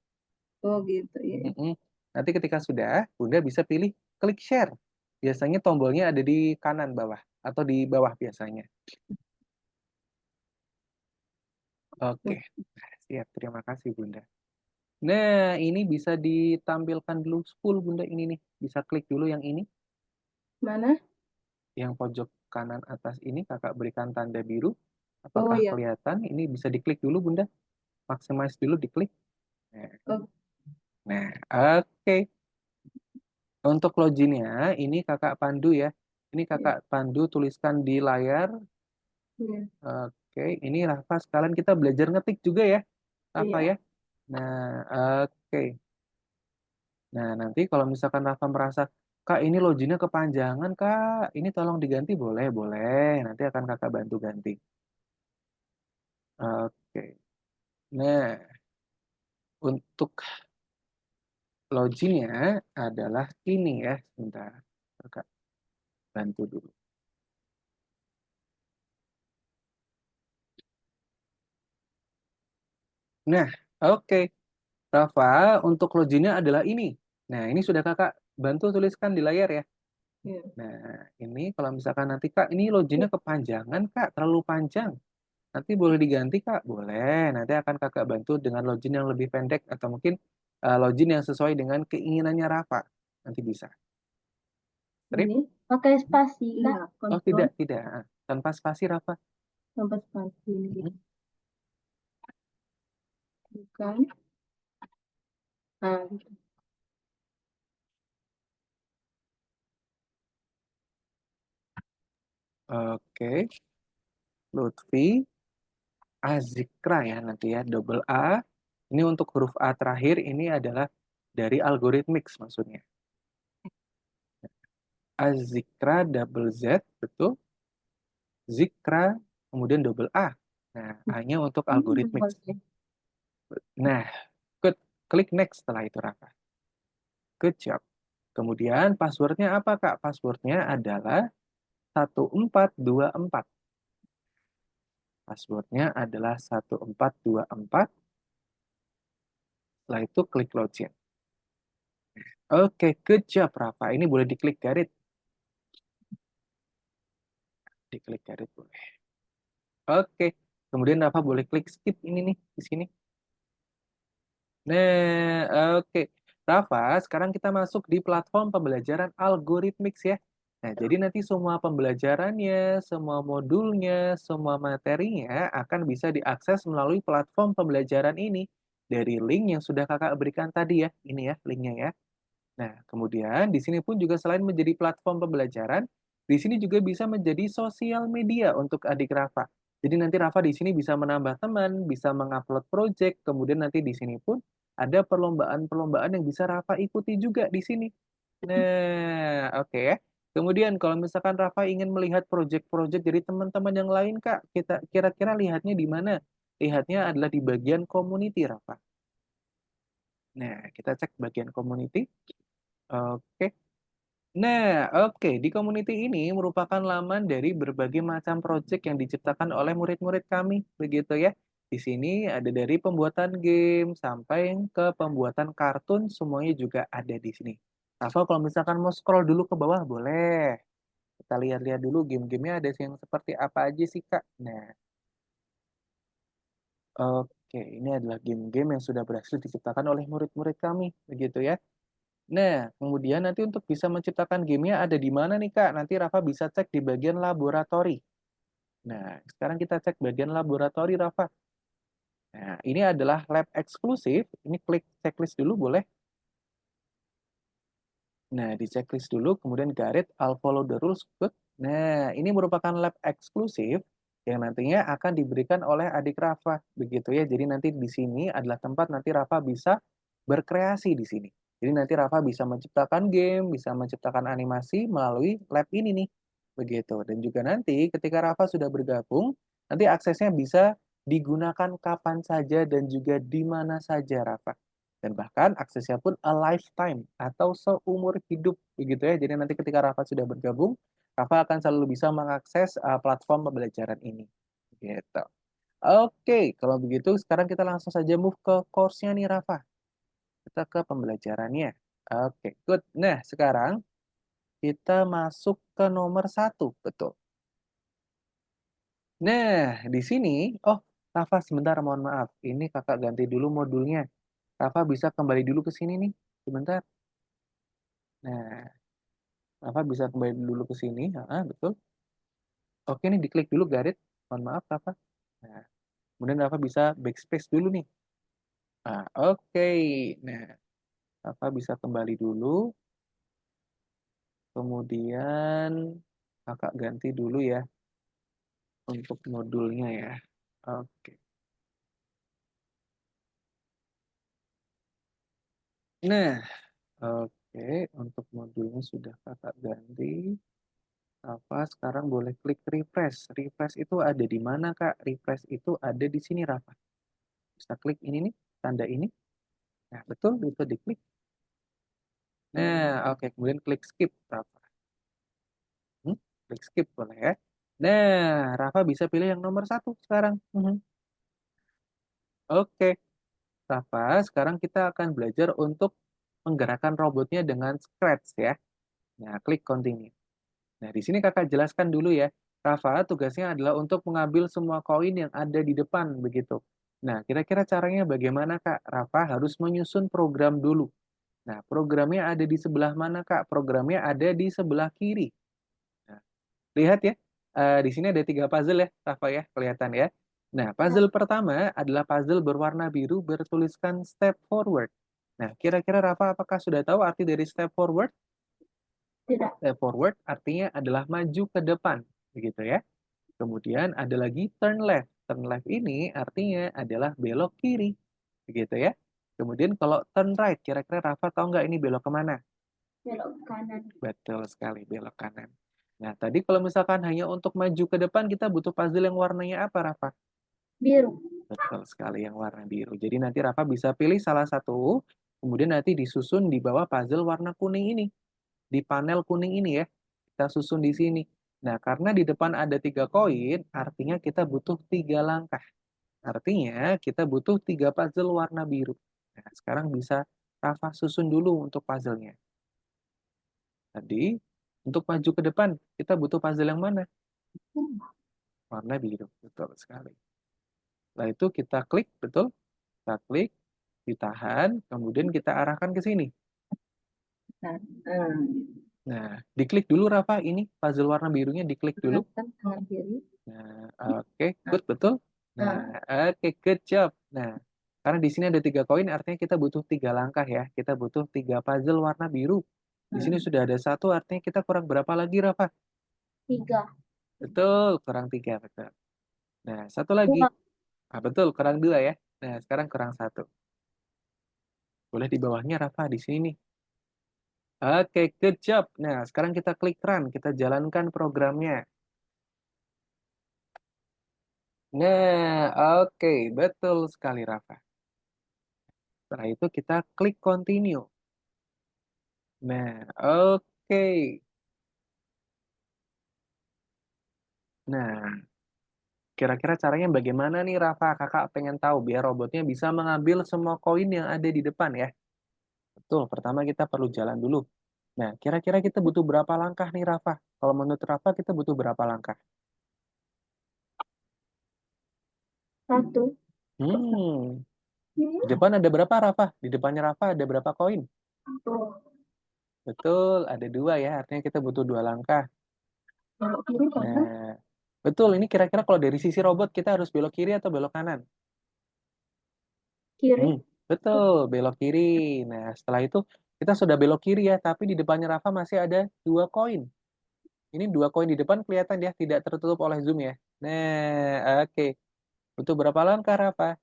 S2: Oh, gitu ya.
S1: Mm-mm. Nanti ketika sudah, Bunda bisa pilih klik share. Biasanya tombolnya ada di kanan bawah. atau di bawah biasanya. Oke, siap. Terima kasih, Bunda. Nah, ini bisa ditampilkan dulu full, Bunda. Ini nih, bisa klik dulu yang ini.
S2: Mana?
S1: Yang pojok kanan atas ini kakak berikan tanda biru.
S2: Oh
S1: Apakah
S2: ya.
S1: kelihatan? Ini bisa diklik dulu, Bunda. Maximize dulu, diklik. Nah,
S2: Oh,
S1: nah, oke. Untuk loginnya, ini kakak pandu ya. Ini
S2: ya.
S1: kakak pandu tuliskan di layar.
S2: Ya.
S1: Oke, ini Rafa sekalian kita belajar ngetik juga ya, Rafa
S2: Iya.
S1: ya. Nah, oke. Nah, nanti kalau misalkan Rafa merasa, Kak, ini loginnya kepanjangan, Kak. Ini tolong diganti, boleh, boleh. Nanti akan kakak bantu ganti. Oke. Nah, untuk loginnya adalah ini ya. Sebentar, kakak bantu dulu. Nah, oke. Rafa, untuk loginnya adalah ini. Nah, ini sudah kakak bantu tuliskan di layar ya.
S2: Ya.
S1: Nah, ini kalau misalkan nanti Kak, ini loginnya kepanjangan Kak, terlalu panjang. Nanti boleh diganti Kak? Boleh. Nanti akan kakak bantu dengan login yang lebih pendek atau mungkin login yang sesuai dengan keinginannya Rafa. Nanti bisa. Trip?
S2: Ini pakai spasi, Kak.
S1: Oh,
S2: Kontrol
S1: tidak, tidak. Tanpa spasi Rafa.
S2: tambah spasi ini.
S1: Mhm.
S2: Bukan. Nah, gitu.
S1: Oke. Lutfi, Azikra ya nanti ya, double A. Ini untuk huruf A terakhir ini adalah dari algoritmix maksudnya. Azikra double Z, betul. Zikra, kemudian double A. Nah, A-nya untuk algoritmix.
S2: Boleh.
S1: Nah, klik next setelah itu, Raka. Good job. Kemudian passwordnya apa, Kak? Passwordnya adalah 1424. Passwordnya adalah 1424. Setelah itu klik login. Oke, good job, Rafa. Ini boleh diklik garis. Diklik garis boleh. Oke. Kemudian Rafa boleh klik skip ini nih, di sini. Nah, oke. Rafa, sekarang kita masuk di platform pembelajaran algoritmix ya. Nah, jadi nanti semua pembelajarannya, semua modulnya, semua materinya akan bisa diakses melalui platform pembelajaran ini dari link yang sudah kakak berikan tadi ya. Ini ya linknya ya. Nah, kemudian di sini pun juga selain menjadi platform pembelajaran, di sini juga bisa menjadi sosial media untuk adik Rafa. Jadi nanti Rafa di sini bisa menambah teman, bisa mengupload project, kemudian nanti di sini pun ada perlombaan-perlombaan yang bisa Rafa ikuti juga di sini. Nah, oke ya. Kemudian kalau misalkan Rafa ingin melihat project-project dari teman-teman yang lain, Kak, kita kira-kira lihatnya di mana? Lihatnya adalah di bagian community, Rafa. Nah, kita cek bagian community. Oke. Nah, oke, di community ini merupakan laman dari berbagai macam proyek yang diciptakan oleh murid-murid kami, begitu ya. Di sini ada dari pembuatan game sampai ke pembuatan kartun, semuanya juga ada di sini. Rafa, kalau misalkan mau scroll dulu ke bawah, boleh. Kita lihat-lihat dulu game-gamenya ada yang seperti apa aja sih, Kak. Nah, oke, ini adalah game-game yang sudah berhasil diciptakan oleh murid-murid kami, begitu ya. Nah, kemudian nanti untuk bisa menciptakan gamenya ada di mana nih, Kak? Nanti Rafa bisa cek di bagian laboratori. Nah, sekarang kita cek bagian laboratori, Rafa. Nah, ini adalah lab eksklusif. Ini klik checklist dulu, boleh? Nah, di checklist dulu, kemudian garis I'll follow the rules. Good. Nah, ini merupakan lab eksklusif yang nantinya akan diberikan oleh adik Rafa. Begitu ya, jadi nanti di sini adalah tempat nanti Rafa bisa berkreasi di sini. Jadi nanti Rafa bisa menciptakan game, bisa menciptakan animasi melalui lab ini nih. Begitu. Dan juga nanti ketika Rafa sudah bergabung, nanti aksesnya bisa digunakan kapan saja dan juga di mana saja, Rafa. Dan bahkan aksesnya pun a lifetime atau seumur hidup begitu ya. Jadi nanti ketika Rafa sudah bergabung, Rafa akan selalu bisa mengakses platform pembelajaran ini. Gitu. Oke, kalau begitu sekarang kita langsung saja move ke course-nya nih Rafa. Kita ke pembelajarannya. Oke, good. Nah, sekarang kita masuk ke nomor 1, betul. Nah, di sini, oh, Rafa sebentar, mohon maaf. Ini kakak ganti dulu modulnya. Rafa bisa kembali dulu ke sini nih, sebentar. Nah, Rafa bisa kembali dulu ke sini. Betul. Oke nih, diklik dulu garis. Mohon maaf, Rafa. Nah, kemudian Rafa bisa backspace dulu nih. Oke. Nah, Rafa bisa kembali dulu. Kemudian kakak ganti dulu ya untuk modulnya ya. Oke. Nah, oke, untuk modulnya sudah kakak ganti. Rafa sekarang boleh klik refresh. Refresh itu ada di mana, Kak? Refresh itu ada di sini, Rafa. Bisa klik ini nih, tanda ini. Nah, betul, itu diklik. Nah, oke, kemudian klik skip, Rafa. Klik skip boleh ya. Nah, Rafa bisa pilih yang nomor satu sekarang. Oke, Rafa, sekarang kita akan belajar untuk menggerakkan robotnya dengan Scratch ya. Nah, klik continue. Nah, di sini kakak jelaskan dulu ya. Rafa tugasnya adalah untuk mengambil semua koin yang ada di depan begitu. Nah, kira-kira caranya bagaimana, Kak? Rafa harus menyusun program dulu. Nah, programnya ada di sebelah mana, Kak? Programnya ada di sebelah kiri. Nah, lihat ya, di sini ada 3 puzzle ya, Rafa ya, kelihatan ya. Nah, puzzle pertama adalah puzzle berwarna biru bertuliskan step forward. Nah, kira-kira Rafa apakah sudah tahu arti dari step forward?
S2: Tidak.
S1: Step forward artinya adalah maju ke depan, begitu ya. Kemudian ada lagi turn left. Turn left ini artinya adalah belok kiri, begitu ya. Kemudian kalau turn right, kira-kira Rafa tahu nggak ini belok kemana?
S2: Belok kanan.
S1: Betul sekali, belok kanan. Nah, tadi kalau misalkan hanya untuk maju ke depan, kita butuh puzzle yang warnanya apa, Rafa?
S2: Biru.
S1: Betul sekali, yang warna biru. Jadi nanti Rafa bisa pilih salah satu, kemudian nanti disusun di bawah puzzle warna kuning ini. Di panel kuning ini ya, kita susun di sini. Nah, karena di depan ada 3 koin, artinya kita butuh 3 langkah. Artinya kita butuh 3 puzzle warna biru. Nah, sekarang bisa Rafa susun dulu untuk puzzle-nya. Tadi, untuk maju ke depan, kita butuh puzzle yang mana? Warna biru, betul sekali. Setelah itu kita klik, betul? Kita klik, ditahan, kemudian kita arahkan ke sini.
S2: Nah,
S1: Nah, diklik dulu Rafa, ini puzzle warna birunya diklik dulu.
S2: arahkan tangan kiri.
S1: Nah, oke, good, betul. Nah, oke, good job. Nah, karena di sini ada 3 koin, artinya kita butuh 3 langkah ya. Kita butuh 3 puzzle warna biru. Di sini sudah ada 1, artinya kita kurang berapa lagi, Rafa?
S2: 3.
S1: Betul, kurang 3, betul. Nah, satu lagi.
S2: 2.
S1: Betul, kurang 2 ya. Nah, sekarang kurang 1. Boleh di bawahnya, Rafa, di sini nih. Oke, good job. Nah, sekarang kita klik run, kita jalankan programnya. Nah, oke, betul sekali, Rafa. Setelah itu kita klik continue. Nah, oke. Nah, kira-kira caranya bagaimana nih, Rafa? Kakak pengen tahu biar robotnya bisa mengambil semua koin yang ada di depan ya. Betul, pertama kita perlu jalan dulu. Nah, kira-kira kita butuh berapa langkah nih, Rafa? Kalau menurut Rafa, kita butuh berapa langkah?
S2: 1.
S1: Hmm, di depan ada berapa, Rafa? Di depannya Rafa ada berapa koin? Betul, ada 2 ya, artinya kita butuh 2 langkah.
S2: Belok kiri kanan.
S1: Nah, betul, ini kira-kira kalau dari sisi robot kita harus belok kiri atau belok kanan?
S2: Kiri.
S1: Betul, belok kiri. Nah, setelah itu kita sudah belok kiri ya, tapi di depannya Rafa masih ada 2 koin. Ini 2 koin di depan kelihatan ya, tidak tertutup oleh zoom ya. Nah, oke. Butuh berapa langkah, Rafa?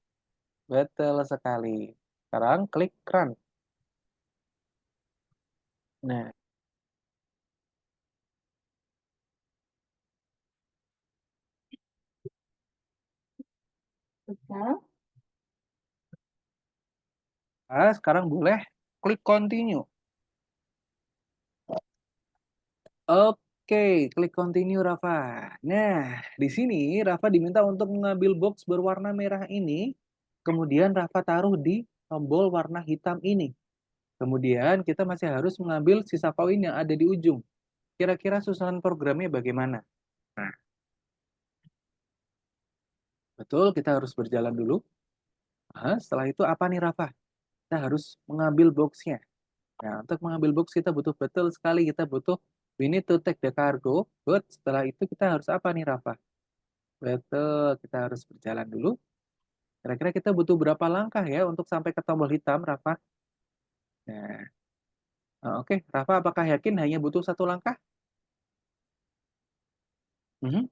S1: Betul sekali. Sekarang klik run. Nah,
S2: Sekarang
S1: sekarang boleh klik continue. Oke, klik continue, Rafa. Nah, di sini Rafa diminta untuk mengambil box berwarna merah ini, kemudian Rafa taruh di tombol warna hitam ini. Kemudian kita masih harus mengambil sisa koin yang ada di ujung. Kira-kira susunan programnya bagaimana? Nah, Betul, kita harus berjalan dulu. Setelah itu apa nih Rafa? Kita harus mengambil box-nya. Nah, untuk mengambil box kita butuh betul sekali, kita butuh we need to take the cargo. But setelah itu kita harus apa nih Rafa? Betul, kita harus berjalan dulu. Kira-kira kita butuh berapa langkah ya untuk sampai ke tombol hitam, Rafa? Nah, oke. Rafa, apakah yakin hanya butuh satu langkah? Mhm.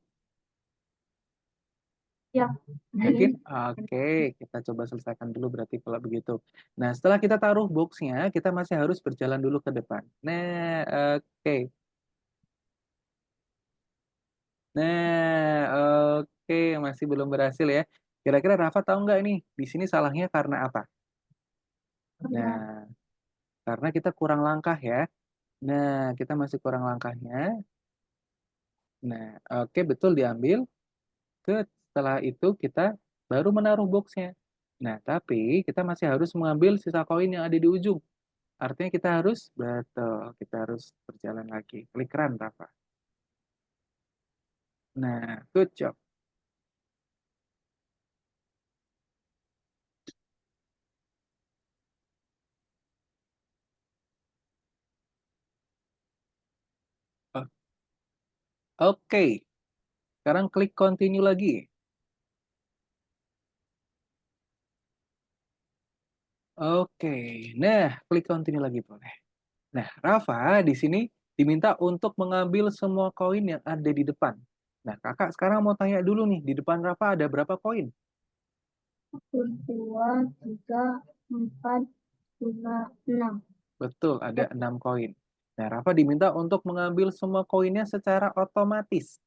S2: Ya.
S1: Yakin? Oke, kita coba selesaikan dulu berarti kalau begitu. Nah, setelah kita taruh boxnya, kita masih harus berjalan dulu ke depan. Nah, oke. Nah, oke, masih belum berhasil ya. Kira-kira Rafa tahu nggak nih, di sini salahnya karena apa? Nah, karena kita kurang langkah ya. Nah, kita masih kurang langkahnya. Nah, oke, betul diambil. Setelah itu kita baru menaruh boxnya. Nah, tapi kita masih harus mengambil sisa koin yang ada di ujung. Artinya kita harus, betul, kita harus berjalan lagi. Klik run, Rafa. Nah, good job. Oh, oke, sekarang klik continue lagi. Oke, nah klik continue lagi boleh. Nah, Rafa di sini diminta untuk mengambil semua koin yang ada di depan. Nah, kakak sekarang mau tanya dulu nih, di depan Rafa ada berapa koin?
S2: Satu, dua, tiga, empat, lima, enam.
S1: Betul, ada 6 koin. Nah, Rafa diminta untuk mengambil semua koinnya secara otomatis.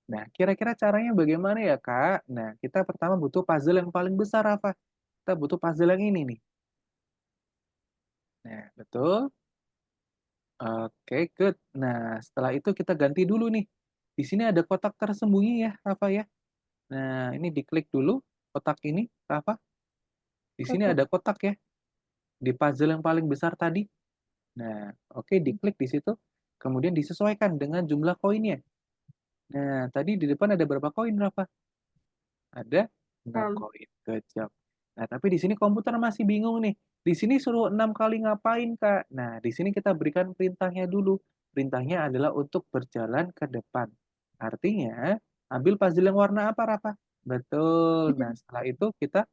S1: Nah, kira-kira caranya bagaimana ya, Kak? Nah, kita pertama butuh puzzle yang paling besar, Rafa. Kita butuh puzzle yang ini nih. Nah, betul. Oke, good. Nah, setelah itu kita ganti dulu nih. Di sini ada kotak tersembunyi ya, Rafa ya. Nah, ini diklik dulu kotak ini, Rafa. Di sini
S2: Oke.
S1: ada kotak ya, di puzzle yang paling besar tadi. Nah, oke, diklik di situ. Kemudian disesuaikan dengan jumlah koinnya. Nah, tadi di depan ada berapa koin, Rafa? Ada 6
S2: Enam.
S1: koin. Good job. Nah, tapi di sini komputer masih bingung nih. Di sini suruh 6 kali ngapain, Kak? Nah, di sini kita berikan perintahnya dulu. Perintahnya adalah untuk berjalan ke depan. Artinya, ambil puzzle yang warna apa, Rafa? Betul. Nah, setelah itu kita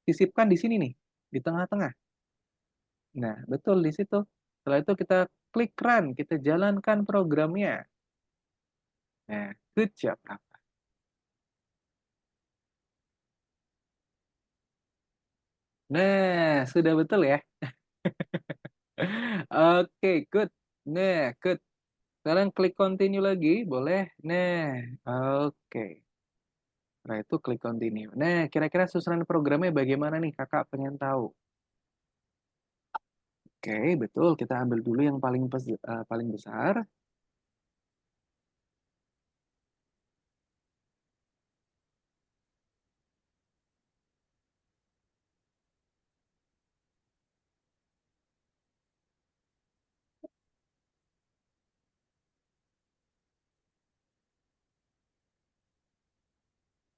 S1: sisipkan di sini nih, di tengah-tengah. Nah, betul di situ. Setelah itu kita klik run, kita jalankan programnya. Nah, good job, Rafa. Nah, sudah betul ya? Oke, good. Nah, good. Sekarang klik continue lagi, boleh? Nah, oke. Setelah itu klik continue. Nah, kira-kira susunan programnya bagaimana nih? Kakak pengen tahu. Oke, betul. Kita ambil dulu yang paling besar.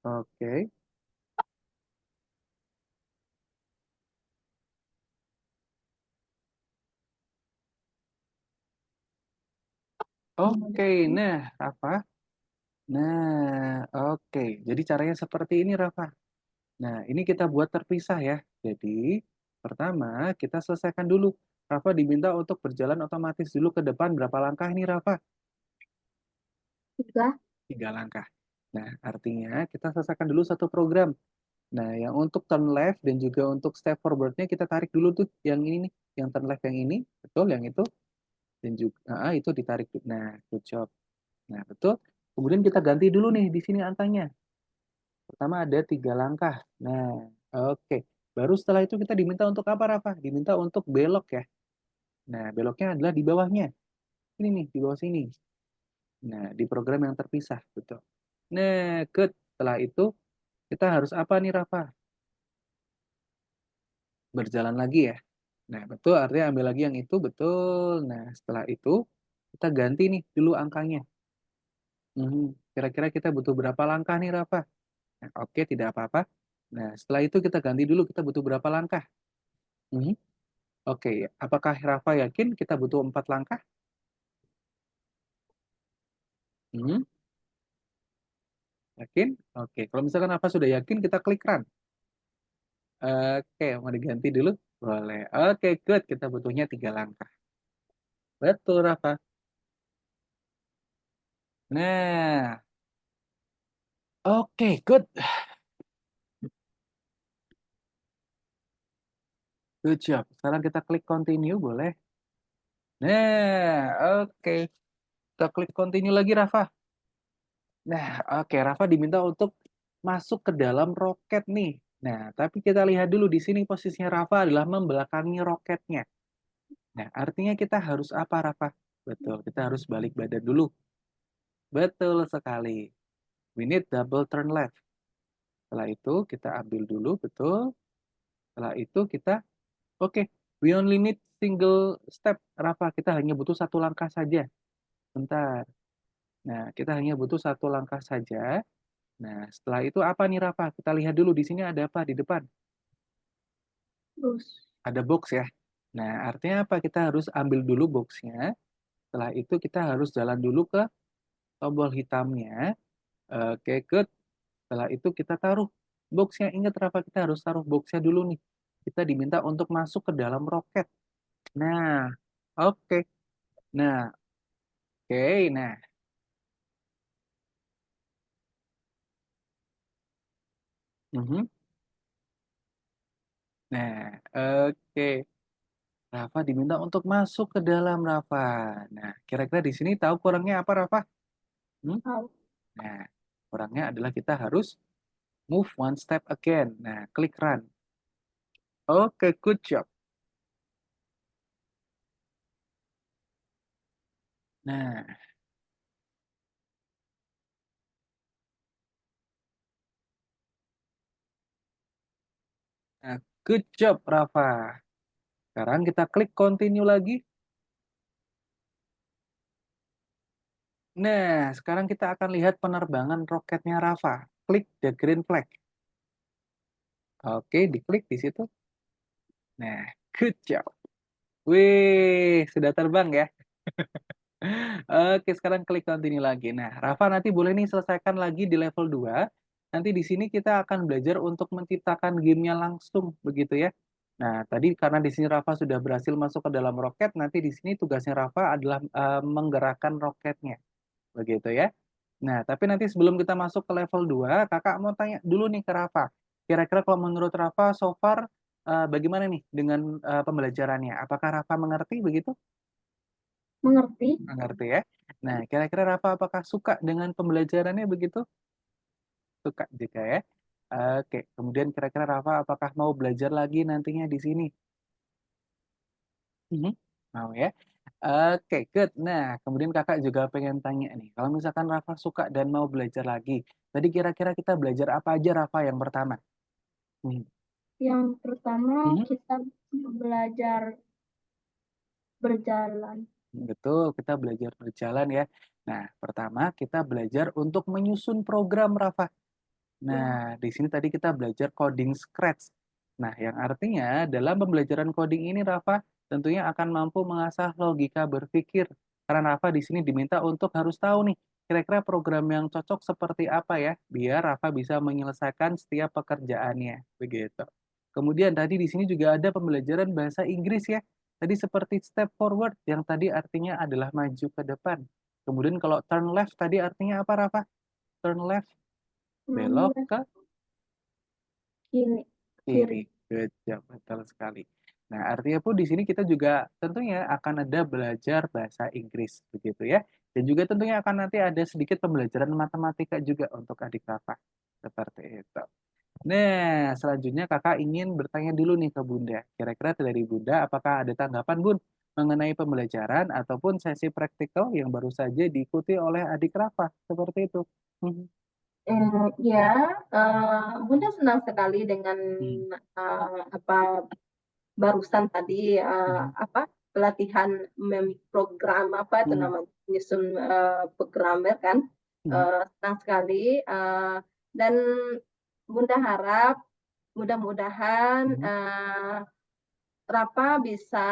S1: Oke. Oke, nah, Rafa. Nah, oke. Jadi caranya seperti ini, Rafa. Nah, ini kita buat terpisah ya. Jadi, pertama kita selesaikan dulu. Rafa diminta untuk berjalan otomatis dulu ke depan berapa langkah ini, Rafa?
S2: Tiga.
S1: 3 langkah. Nah, artinya kita selesaikan dulu satu program. Nah, yang untuk turn left dan juga untuk step forward-nya kita tarik dulu tuh yang ini nih, yang turn left yang ini, betul yang itu dan juga itu ditarik. Nah, good job. Nah, betul. Kemudian kita ganti dulu nih di sini angkanya. Pertama ada 3 langkah. Nah, oke. Baru setelah itu kita diminta untuk apa, Rafa? Diminta untuk belok ya. Nah, beloknya adalah di bawahnya. Ini nih, di bawah sini. Nah, di program yang terpisah, betul. Nah, good. Setelah itu, kita harus apa nih, Rafa? Berjalan lagi ya. Nah, betul. Artinya ambil lagi yang itu, betul. Nah, setelah itu, kita ganti nih dulu angkanya. Kira-kira kita butuh berapa langkah nih, Rafa?
S3: Nah, oke, tidak apa-apa. Nah, setelah itu kita ganti dulu, kita butuh berapa langkah? Mhm. Oke, apakah Rafa yakin kita butuh 4 langkah? Mhm. Yakin? Oke, kalau misalkan Rafa sudah yakin, kita klik run. Oke, mau diganti dulu? Boleh. Oke, good. Kita butuhnya 3 langkah. Betul, Rafa. Nah, oke, good. Good job. Sekarang kita klik continue, boleh? Nah, oke. Kita klik continue lagi, Rafa. Nah, oke, Rafa diminta untuk masuk ke dalam roket nih. Nah, tapi kita lihat dulu di sini posisinya Rafa adalah membelakangi roketnya. Nah, artinya kita harus apa, Rafa? Betul, kita harus balik badan dulu. Betul sekali. We need double turn left. Setelah itu kita ambil dulu, betul. Setelah itu kita, oke, we only need single step, Rafa. Kita hanya butuh satu langkah saja. Bentar. Nah, kita hanya butuh satu langkah saja. Nah, setelah itu apa nih, Rafa? Kita lihat dulu di sini ada apa di depan?
S2: Terus
S3: Ada box ya. Nah, artinya apa? Kita harus ambil dulu boxnya. Setelah itu kita harus jalan dulu ke tombol hitamnya. Oke, good. Setelah itu kita taruh boxnya. Ingat, Rafa, kita harus taruh boxnya dulu nih. Kita diminta untuk masuk ke dalam roket. Nah, oke. Nah, oke. Nah, mhm. Nah, oke. Rafa diminta untuk masuk ke dalam, Rafa. Nah, kira-kira di sini tahu kurangnya apa, Rafa? Hmm?
S2: tahu.
S3: Nah, kurangnya adalah kita harus move one step again. Nah, klik run. Oke, good job. Nah, nah, good job, Rafa. Sekarang kita klik continue lagi. Nah, sekarang kita akan lihat penerbangan roketnya Rafa. Klik the green flag. Oke, diklik di situ. Nah, good job. Wih, sudah terbang ya. Oke, sekarang klik continue lagi. Nah, Rafa nanti boleh nih selesaikan lagi di level 2. Nanti di sini kita akan belajar untuk menciptakan gamenya langsung, begitu ya. Nah, tadi karena di sini Rafa sudah berhasil masuk ke dalam roket, nanti di sini tugasnya Rafa adalah menggerakkan roketnya, begitu ya. Nah, tapi nanti sebelum kita masuk ke level 2, kakak mau tanya dulu nih ke Rafa. Kira-kira kalau menurut Rafa, so far bagaimana nih dengan pembelajarannya? Apakah Rafa mengerti begitu?
S2: Mengerti?
S3: Mengerti ya. Nah, kira-kira Rafa apakah suka dengan pembelajarannya begitu? Suka juga ya. Oke, kemudian kira-kira Rafa apakah mau belajar lagi nantinya di sini? Mhm. Mau ya? Oke, good. Nah, kemudian kakak juga pengen tanya nih, kalau misalkan Rafa suka dan mau belajar lagi, tadi kira-kira kita belajar apa aja, Rafa, yang pertama? Hmm.
S2: Yang pertama
S3: Mhm.
S2: kita belajar berjalan.
S3: Betul, kita belajar berjalan ya. Nah, pertama kita belajar untuk menyusun program, Rafa.
S2: Ya,
S3: Nah, di sini tadi kita belajar coding scratch. Nah, yang artinya dalam pembelajaran coding ini Rafa tentunya akan mampu mengasah logika berpikir. Karena Rafa di sini diminta untuk harus tahu nih, kira-kira program yang cocok seperti apa ya, biar Rafa bisa menyelesaikan setiap pekerjaannya. Begitu. Kemudian tadi di sini juga ada pembelajaran bahasa Inggris ya. Tadi seperti step forward yang tadi artinya adalah maju ke depan. Kemudian kalau turn left tadi artinya apa, Rafa? Turn left, belok
S2: namanya
S3: ke
S2: kiri. Kiri.
S3: kiri. Good job, betul sekali. Nah, artinya pun di sini kita juga tentunya akan ada belajar bahasa Inggris, begitu ya. Dan juga tentunya akan nanti ada sedikit pembelajaran matematika juga untuk adik kakak. Seperti itu. Nah, selanjutnya kakak ingin bertanya dulu nih ke Bunda. Kira-kira dari Bunda, apakah ada tanggapan Bun mengenai pembelajaran ataupun sesi praktikal yang baru saja diikuti oleh adik Rafa? Seperti itu. Mhm.
S2: Ya, Bunda senang sekali dengan
S3: Mhm.
S2: apa barusan tadi
S3: Mhm.
S2: apa pelatihan program apa itu
S3: Mhm.
S2: namanya menyusun programmer kan.
S3: Mhm.
S2: Senang sekali Dan Bunda harap mudah-mudahan
S3: Mhm,
S2: Rafa bisa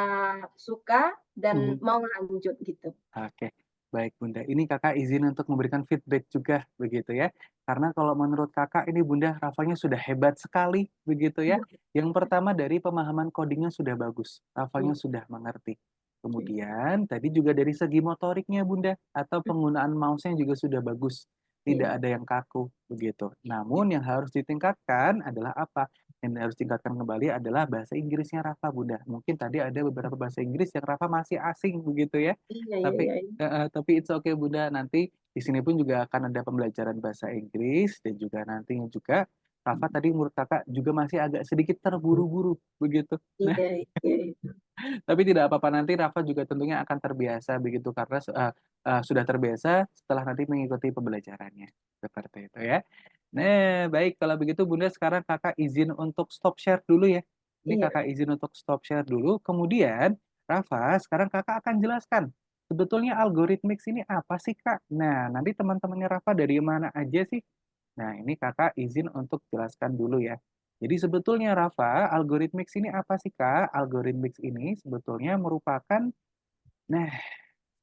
S2: suka dan
S3: mhm.
S2: mau lanjut gitu.
S3: Oke, baik Bunda. Ini Kakak izin untuk memberikan feedback juga begitu ya. Karena kalau menurut Kakak ini Bunda Rafanya sudah hebat sekali begitu ya. Yang pertama dari pemahaman codingnya sudah bagus, Rafanya sudah mengerti. Kemudian tadi juga dari segi motoriknya Bunda atau penggunaan mouse-nya juga sudah bagus. Tidak
S2: Iya.
S3: ada yang kaku begitu. Namun yang harus ditingkatkan adalah apa? Yang harus ditingkatkan kembali adalah bahasa Inggrisnya Rafa Bunda. Mungkin tadi ada beberapa bahasa Inggris yang Rafa masih asing begitu ya.
S2: Iya iya
S3: Tapi
S2: iya. Iya.
S3: tapi it's okay Bunda, nanti di sini pun juga akan ada pembelajaran bahasa Inggris dan juga nantinya juga Rafa tadi menurut Kakak juga masih agak sedikit terburu-buru begitu. Nah,
S2: Iya iya iya.
S3: tapi tidak apa-apa nanti Rafa juga tentunya akan terbiasa begitu karena sudah terbiasa setelah nanti mengikuti pembelajarannya. Seperti itu ya. Nah, baik kalau begitu Bunda sekarang Kakak izin untuk stop share dulu ya. Ini
S2: Iya.
S3: Kakak izin untuk stop share dulu, kemudian Rafa sekarang Kakak akan jelaskan, sebetulnya algorithmics ini apa sih Kak? Nah, nanti teman-temannya Rafa dari mana aja sih? Nah, ini Kakak izin untuk jelaskan dulu ya. Jadi sebetulnya Rafa, algorithmics ini apa sih Kak? Algorithmics ini sebetulnya merupakan, nah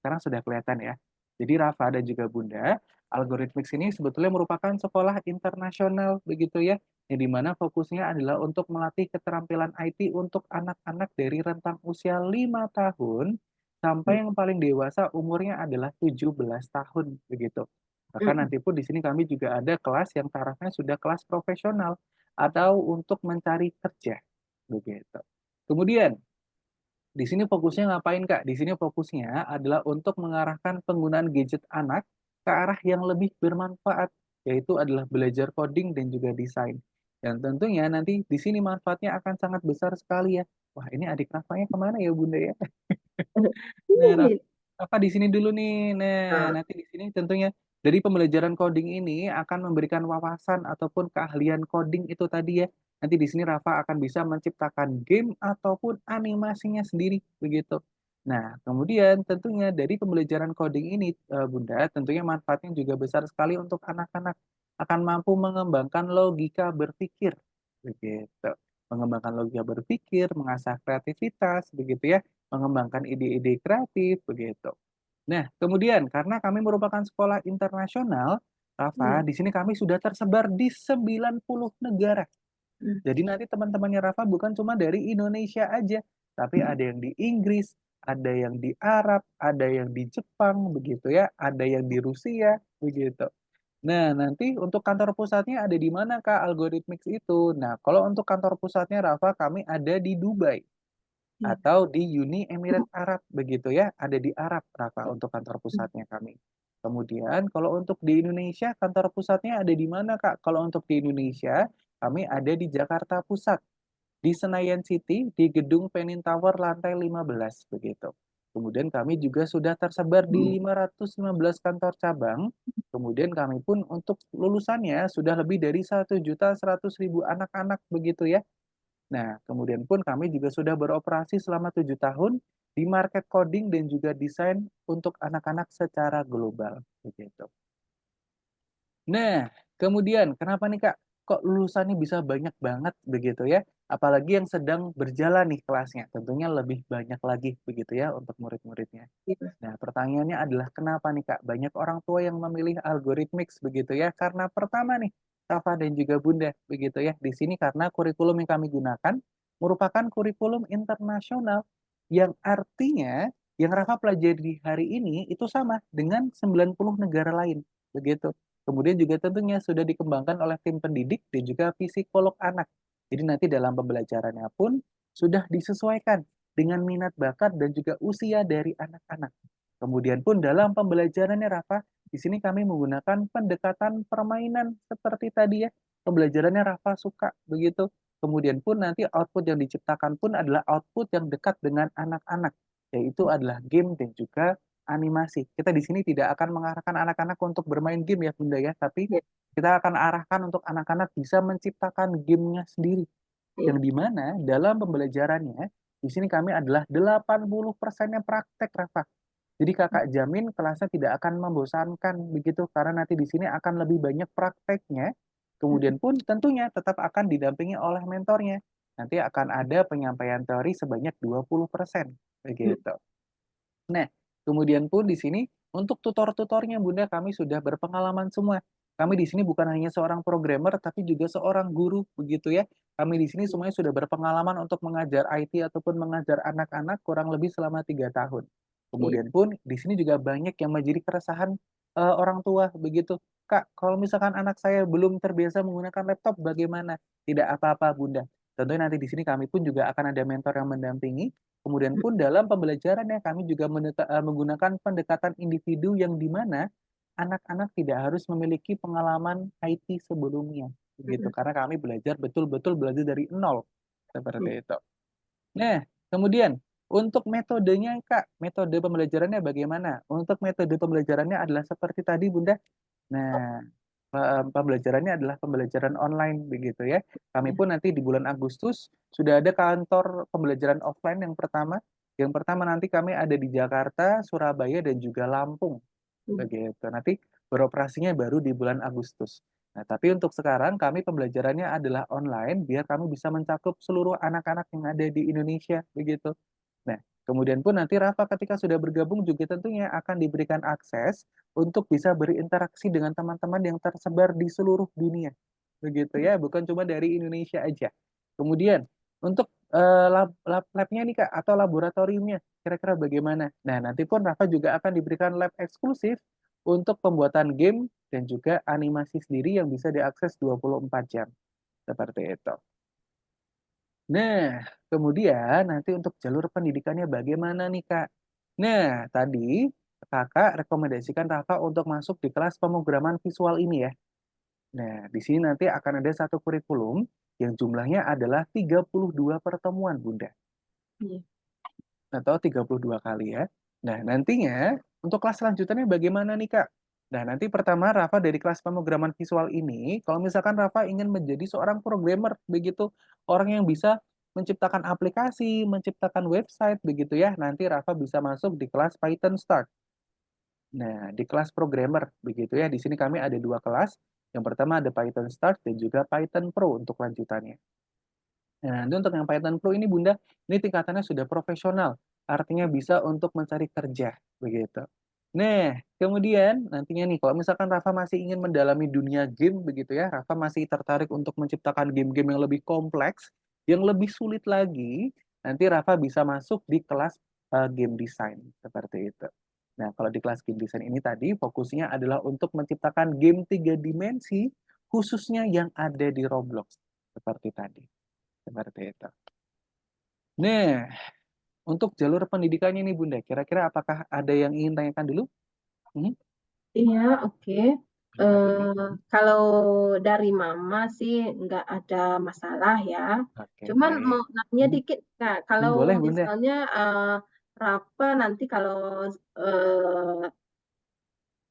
S3: sekarang sudah kelihatan ya. Jadi Rafa dan juga Bunda, Algorithmics ini sebetulnya merupakan sekolah internasional begitu ya, yang dimana fokusnya adalah untuk melatih keterampilan IT untuk anak-anak dari rentang usia 5 tahun sampai yang paling dewasa umurnya adalah 17 tahun begitu. Bahkan nanti pun di sini kami juga ada kelas yang tarafnya sudah kelas profesional atau untuk mencari kerja begitu. Kemudian di sini fokusnya ngapain, Kak? Di sini fokusnya adalah untuk mengarahkan penggunaan gadget anak ke arah yang lebih bermanfaat, yaitu adalah belajar coding dan juga desain. Dan tentunya nanti di sini manfaatnya akan sangat besar sekali ya. Wah, ini adik Rafanya kemana ya, Bunda ya? Nah,
S2: Ini.
S3: Rafa di sini dulu nih. Nah,
S2: Nah,
S3: nanti di sini tentunya dari pembelajaran coding ini akan memberikan wawasan ataupun keahlian coding itu tadi ya. Nanti di sini Rafa akan bisa menciptakan game ataupun animasinya sendiri begitu. Nah, kemudian tentunya dari pembelajaran coding ini Bunda, tentunya manfaatnya juga besar sekali untuk anak-anak akan mampu mengembangkan logika berpikir begitu. Mengembangkan logika berpikir, mengasah kreativitas begitu ya, mengembangkan ide-ide kreatif begitu. Nah, kemudian karena kami merupakan sekolah internasional, Rafa,
S2: iya.
S3: di sini kami sudah tersebar di 90 negara. Jadi nanti teman-temannya Rafa bukan cuma dari Indonesia aja, tapi ada yang di Inggris, ada yang di Arab, ada yang di Jepang, begitu ya, ada yang di Rusia, begitu. Nah, nanti untuk kantor pusatnya ada di mana, Kak, Algorithmics itu? Nah, kalau untuk kantor pusatnya Rafa, kami ada di Dubai
S2: Iya.
S3: atau di Uni Emirat Arab begitu ya, ada di Arab Rafa untuk kantor pusatnya kami. Kemudian kalau untuk di Indonesia kantor pusatnya ada di mana Kak? Kalau untuk di Indonesia kami ada di Jakarta Pusat, di Senayan City, di Gedung Penin Tower lantai 15 begitu. Kemudian kami juga sudah tersebar di 515 kantor cabang. Kemudian kami pun untuk lulusannya sudah lebih dari 1.100.000 anak-anak begitu ya. Nah, kemudian pun kami juga sudah beroperasi selama 7 tahun di market coding dan juga desain untuk anak-anak secara global, begitu. Nah, kemudian kenapa nih Kak, kok lulusannya bisa banyak banget begitu ya? Apalagi yang sedang berjalan nih kelasnya, tentunya lebih banyak lagi begitu ya untuk murid-muridnya.
S2: Iya.
S3: Nah, pertanyaannya adalah kenapa nih Kak banyak orang tua yang memilih algorithmics begitu ya? Karena pertama nih, Rafa dan juga Bunda begitu ya. Di sini karena kurikulum yang kami gunakan merupakan kurikulum internasional yang artinya yang Rafa pelajari hari ini itu sama dengan 90 negara lain begitu. Kemudian juga tentunya sudah dikembangkan oleh tim pendidik dan juga psikolog anak. Jadi nanti dalam pembelajarannya pun sudah disesuaikan dengan minat bakat dan juga usia dari anak-anak. Kemudian pun dalam pembelajarannya Rafa, di sini kami menggunakan pendekatan permainan seperti tadi ya. Pembelajarannya Rafa suka begitu. Kemudian pun nanti output yang diciptakan pun adalah output yang dekat dengan anak-anak, yaitu adalah game dan juga animasi. Kita di sini tidak akan mengarahkan anak-anak untuk bermain game ya Bunda ya, tapi
S2: Iya.
S3: kita akan arahkan untuk anak-anak bisa menciptakan gamenya sendiri. Yang
S2: Iya.
S3: dimana dalam pembelajarannya, di sini kami adalah 80%-nya praktek, Rafa. Jadi kakak jamin kelasnya tidak akan membosankan begitu, karena nanti di sini akan lebih banyak prakteknya Kemudian pun tentunya tetap akan didampingi oleh mentornya. Nanti akan ada penyampaian teori sebanyak 20%. Begitu. Nah, kemudian pun di sini untuk tutor-tutornya Bunda kami sudah berpengalaman semua. Kami di sini bukan hanya seorang programmer tapi juga seorang guru begitu ya. Kami di sini semuanya sudah berpengalaman untuk mengajar IT ataupun mengajar anak-anak kurang lebih selama 3 tahun.
S2: Iya.
S3: Kemudian pun di sini juga banyak yang menjadi keresahan orang tua begitu. Kak, kalau misalkan anak saya belum terbiasa menggunakan laptop bagaimana? Tidak apa-apa Bunda. Tentunya nanti di sini kami pun juga akan ada mentor yang mendampingi. Kemudian pun dalam pembelajarannya kami juga menggunakan pendekatan individu yang di mana anak-anak tidak harus memiliki pengalaman IT sebelumnya, begitu. Karena kami belajar betul-betul belajar dari nol, seperti itu. Nah, kemudian untuk metodenya, Kak, metode pembelajarannya bagaimana? Untuk metode pembelajarannya adalah seperti tadi, Bunda. Nah, pembelajarannya adalah pembelajaran online begitu ya. Kami pun nanti di bulan Agustus sudah ada kantor pembelajaran offline yang pertama. Yang pertama nanti kami ada di Jakarta, Surabaya, dan juga Lampung. Begitu. Nanti beroperasinya baru di bulan Agustus. Nah, tapi untuk sekarang kami pembelajarannya adalah online biar kami bisa mencakup seluruh anak-anak yang ada di Indonesia begitu. Nah, kemudian pun nanti Rafa ketika sudah bergabung juga tentunya akan diberikan akses untuk bisa berinteraksi dengan teman-teman yang tersebar di seluruh dunia. Begitu ya, bukan cuma dari Indonesia aja. Kemudian, untuk labnya nih Kak, atau laboratoriumnya, kira-kira bagaimana? Nah, nanti pun Rafa juga akan diberikan lab eksklusif untuk pembuatan game dan juga animasi sendiri yang bisa diakses 24 jam. Seperti itu. Nah, kemudian nanti untuk jalur pendidikannya bagaimana nih, Kak? Nah, tadi Kakak rekomendasikan Rafa untuk masuk di kelas pemrograman visual ini ya. Nah, di sini nanti akan ada satu kurikulum yang jumlahnya adalah 32 pertemuan, Bunda.
S2: Iya.
S3: Atau 32 kali ya. Nah, nantinya untuk kelas selanjutnya bagaimana nih, Kak? Nah, nanti pertama Rafa dari kelas pemrograman visual ini, kalau misalkan Rafa ingin menjadi seorang programmer, begitu, orang yang bisa menciptakan aplikasi, menciptakan website, begitu ya, nanti Rafa bisa masuk di kelas Python Start. Nah, di kelas programmer, begitu ya, di sini kami ada 2 kelas. Yang pertama ada Python Start dan juga Python Pro untuk lanjutannya. Nah, nanti untuk yang Python Pro ini Bunda, ini tingkatannya sudah profesional, artinya bisa untuk mencari kerja, begitu. Nah, kemudian nantinya nih, kalau misalkan Rafa masih ingin mendalami dunia game, begitu ya, Rafa masih tertarik untuk menciptakan game-game yang lebih kompleks, yang lebih sulit lagi, nanti Rafa bisa masuk di kelas game design, seperti itu. Nah, kalau di kelas game design ini tadi, fokusnya adalah untuk menciptakan game 3 dimensi, khususnya yang ada di Roblox, seperti tadi. Seperti itu. Nah, untuk jalur pendidikannya nih Bunda, kira-kira apakah ada yang ingin tanyakan dulu? Hmm?
S2: Iya, oke.
S3: Silakan.
S2: Kalau dari Mama sih nggak ada masalah ya.
S3: Oke,
S2: Cuman
S3: baik.
S2: mau nanya dikit, Kak. Kalau
S3: Boleh Bunda.
S2: misalnya Rafa nanti kalau eh,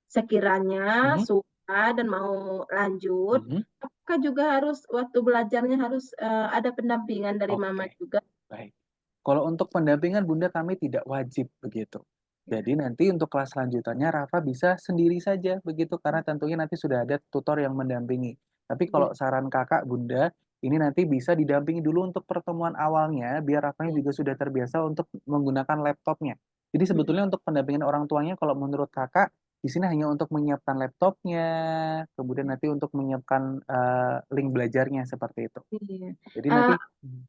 S2: sekiranya
S3: Mhm,
S2: suka dan mau lanjut,
S3: mhm.
S2: apakah juga harus waktu belajarnya harus ada pendampingan dari Mama
S3: Oke,
S2: juga?
S3: baik. Kalau untuk pendampingan Bunda kami tidak wajib begitu. Jadi nanti untuk kelas selanjutnya Rafa bisa sendiri saja begitu karena tentunya nanti sudah ada tutor yang mendampingi. Tapi
S2: Iya,
S3: kalau saran Kakak Bunda, ini nanti bisa didampingi dulu untuk pertemuan awalnya biar Rafanya
S2: iya.
S3: juga sudah terbiasa untuk menggunakan laptopnya. Jadi sebetulnya untuk pendampingan orang tuanya kalau menurut Kakak di sini hanya untuk menyiapkan laptopnya, kemudian nanti untuk menyiapkan link belajarnya seperti itu.
S2: Iya.
S3: Jadi
S2: Eh,
S3: nanti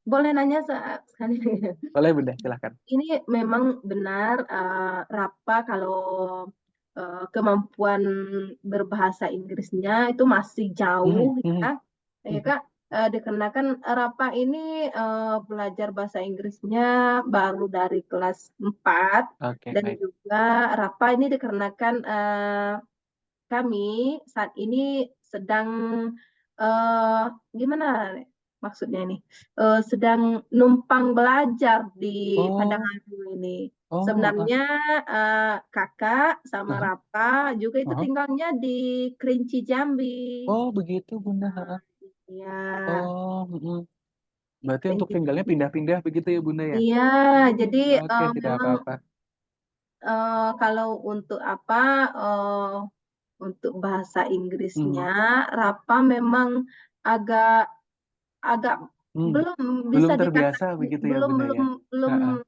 S2: boleh nanya sekali?
S3: boleh Bunda, silahkan.
S2: Ini memang benar Rapa kalau kemampuan berbahasa Inggrisnya itu masih jauh
S3: Mhm,
S2: ya,
S3: mhm,
S2: ya
S3: mhm.
S2: Kak. Dikarenakan Rapa ini belajar bahasa Inggrisnya baru dari kelas 4
S3: Oke,
S2: dan
S3: baik.
S2: juga Rapa ini dikarenakan kami saat ini sedang eh, gimana maksudnya ini sedang numpang belajar di Padang
S3: Oh,
S2: Ayu ini.
S3: oh,
S2: Sebenarnya kakak sama
S3: aha,
S2: Rapa juga itu
S3: aha.
S2: tinggalnya di Kerinci Jambi.
S3: Oh, begitu Bunda.
S2: Nah,
S3: Heeh.
S2: ya,
S3: Oh, mhm.
S2: di
S3: Berarti untuk
S2: Kerinci
S3: tinggalnya
S2: Jambi.
S3: pindah-pindah begitu ya Bunda ya?
S2: Iya, jadi
S3: Oke, tidak
S2: memang
S3: apa-apa.
S2: kalau untuk apa untuk bahasa
S3: Mhm.
S2: Inggrisnya, Rafa memang agak agak
S3: Hmm,
S2: belum
S3: belum
S2: bisa
S3: terbiasa
S2: dikatakan
S3: begitu ya
S2: belum
S3: Bunda
S2: belum
S3: ya?
S2: belum
S3: Heeh.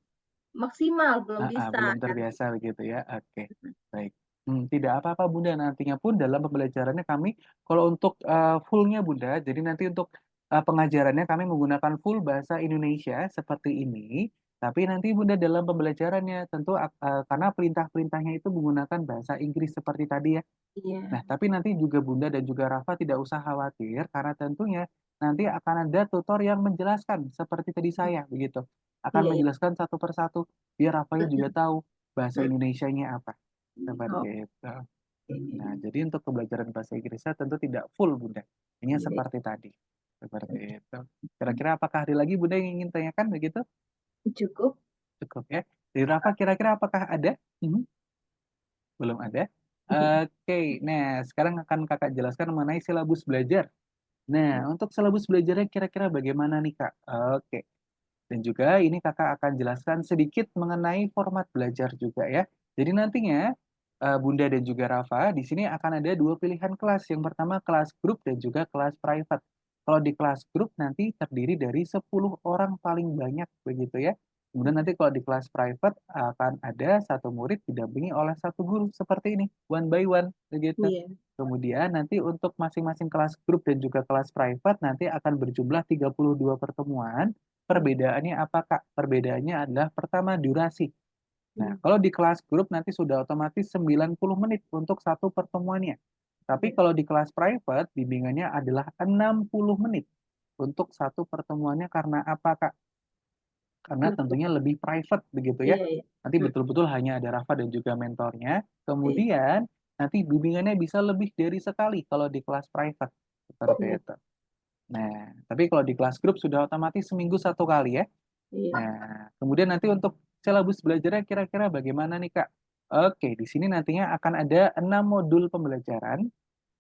S2: maksimal, belum bisa
S3: Belum
S2: dan
S3: terbiasa begitu ya. Oke, baik. Tidak apa-apa Bunda, nantinya pun dalam pembelajarannya kami kalau untuk fullnya Bunda, jadi nanti untuk pengajarannya kami menggunakan full bahasa Indonesia seperti ini, tapi nanti Bunda dalam pembelajarannya tentu karena perintah-perintahnya itu menggunakan bahasa Inggris seperti tadi ya. Nah,
S2: iya,
S3: tapi nanti juga Bunda dan juga Rafa tidak usah khawatir karena tentunya nanti akan ada tutor yang menjelaskan seperti tadi saya begitu. Akan
S2: iya, iya,
S3: menjelaskan satu persatu biar Rafanya juga
S2: betul.
S3: tahu bahasa
S2: Mm,
S3: Indonesianya apa.
S2: oh,
S3: Seperti itu. Nah,
S2: iya,
S3: jadi untuk pembelajaran bahasa Inggrisnya tentu tidak full Bunda. Hanya
S2: iya.
S3: seperti tadi. Seperti itu. Kira-kira apakah ada lagi Bunda yang ingin tanyakan begitu?
S2: Cukup.
S3: Cukup ya. Dari Rafa kira-kira apakah ada? Mhm. Belum ada? Oke, nah sekarang akan kakak jelaskan mengenai silabus belajar. Nah, untuk silabus belajarnya kira-kira bagaimana nih Kak? Oke, dan juga ini kakak akan jelaskan sedikit mengenai format belajar juga ya. Jadi nantinya Bunda dan juga Rafa di sini akan ada dua pilihan kelas. Yang pertama kelas grup dan juga kelas private. Kalau di kelas grup nanti terdiri dari 10 orang paling banyak begitu ya. Kemudian nanti kalau di kelas private akan ada satu murid didampingi oleh satu guru seperti ini, one by one begitu.
S2: Iya,
S3: Kemudian nanti untuk masing-masing kelas grup dan juga kelas private nanti akan berjumlah 32 pertemuan. Perbedaannya apa, Kak? Perbedaannya adalah pertama durasi. Nah, kalau di kelas grup nanti sudah otomatis 90 menit untuk satu pertemuannya. Tapi
S2: iya,
S3: kalau di kelas private, bimbingannya adalah 60 menit untuk satu pertemuannya. Karena apa, Kak? Karena
S2: kenapa?
S3: tentunya lebih private begitu ya.
S2: Iya, iya.
S3: Nanti
S2: Mm,
S3: betul-betul hanya ada Rafa dan juga mentornya.
S2: iya,
S3: Kemudian nanti bimbingannya bisa lebih dari sekali kalau di kelas private. Seperti
S2: iya,
S3: itu. Nah, tapi kalau di kelas grup sudah otomatis seminggu satu kali ya.
S2: iya.
S3: Nah, kemudian nanti untuk silabus belajarnya kira-kira bagaimana nih, Kak? Oke, di sini nantinya akan ada 6 modul pembelajaran.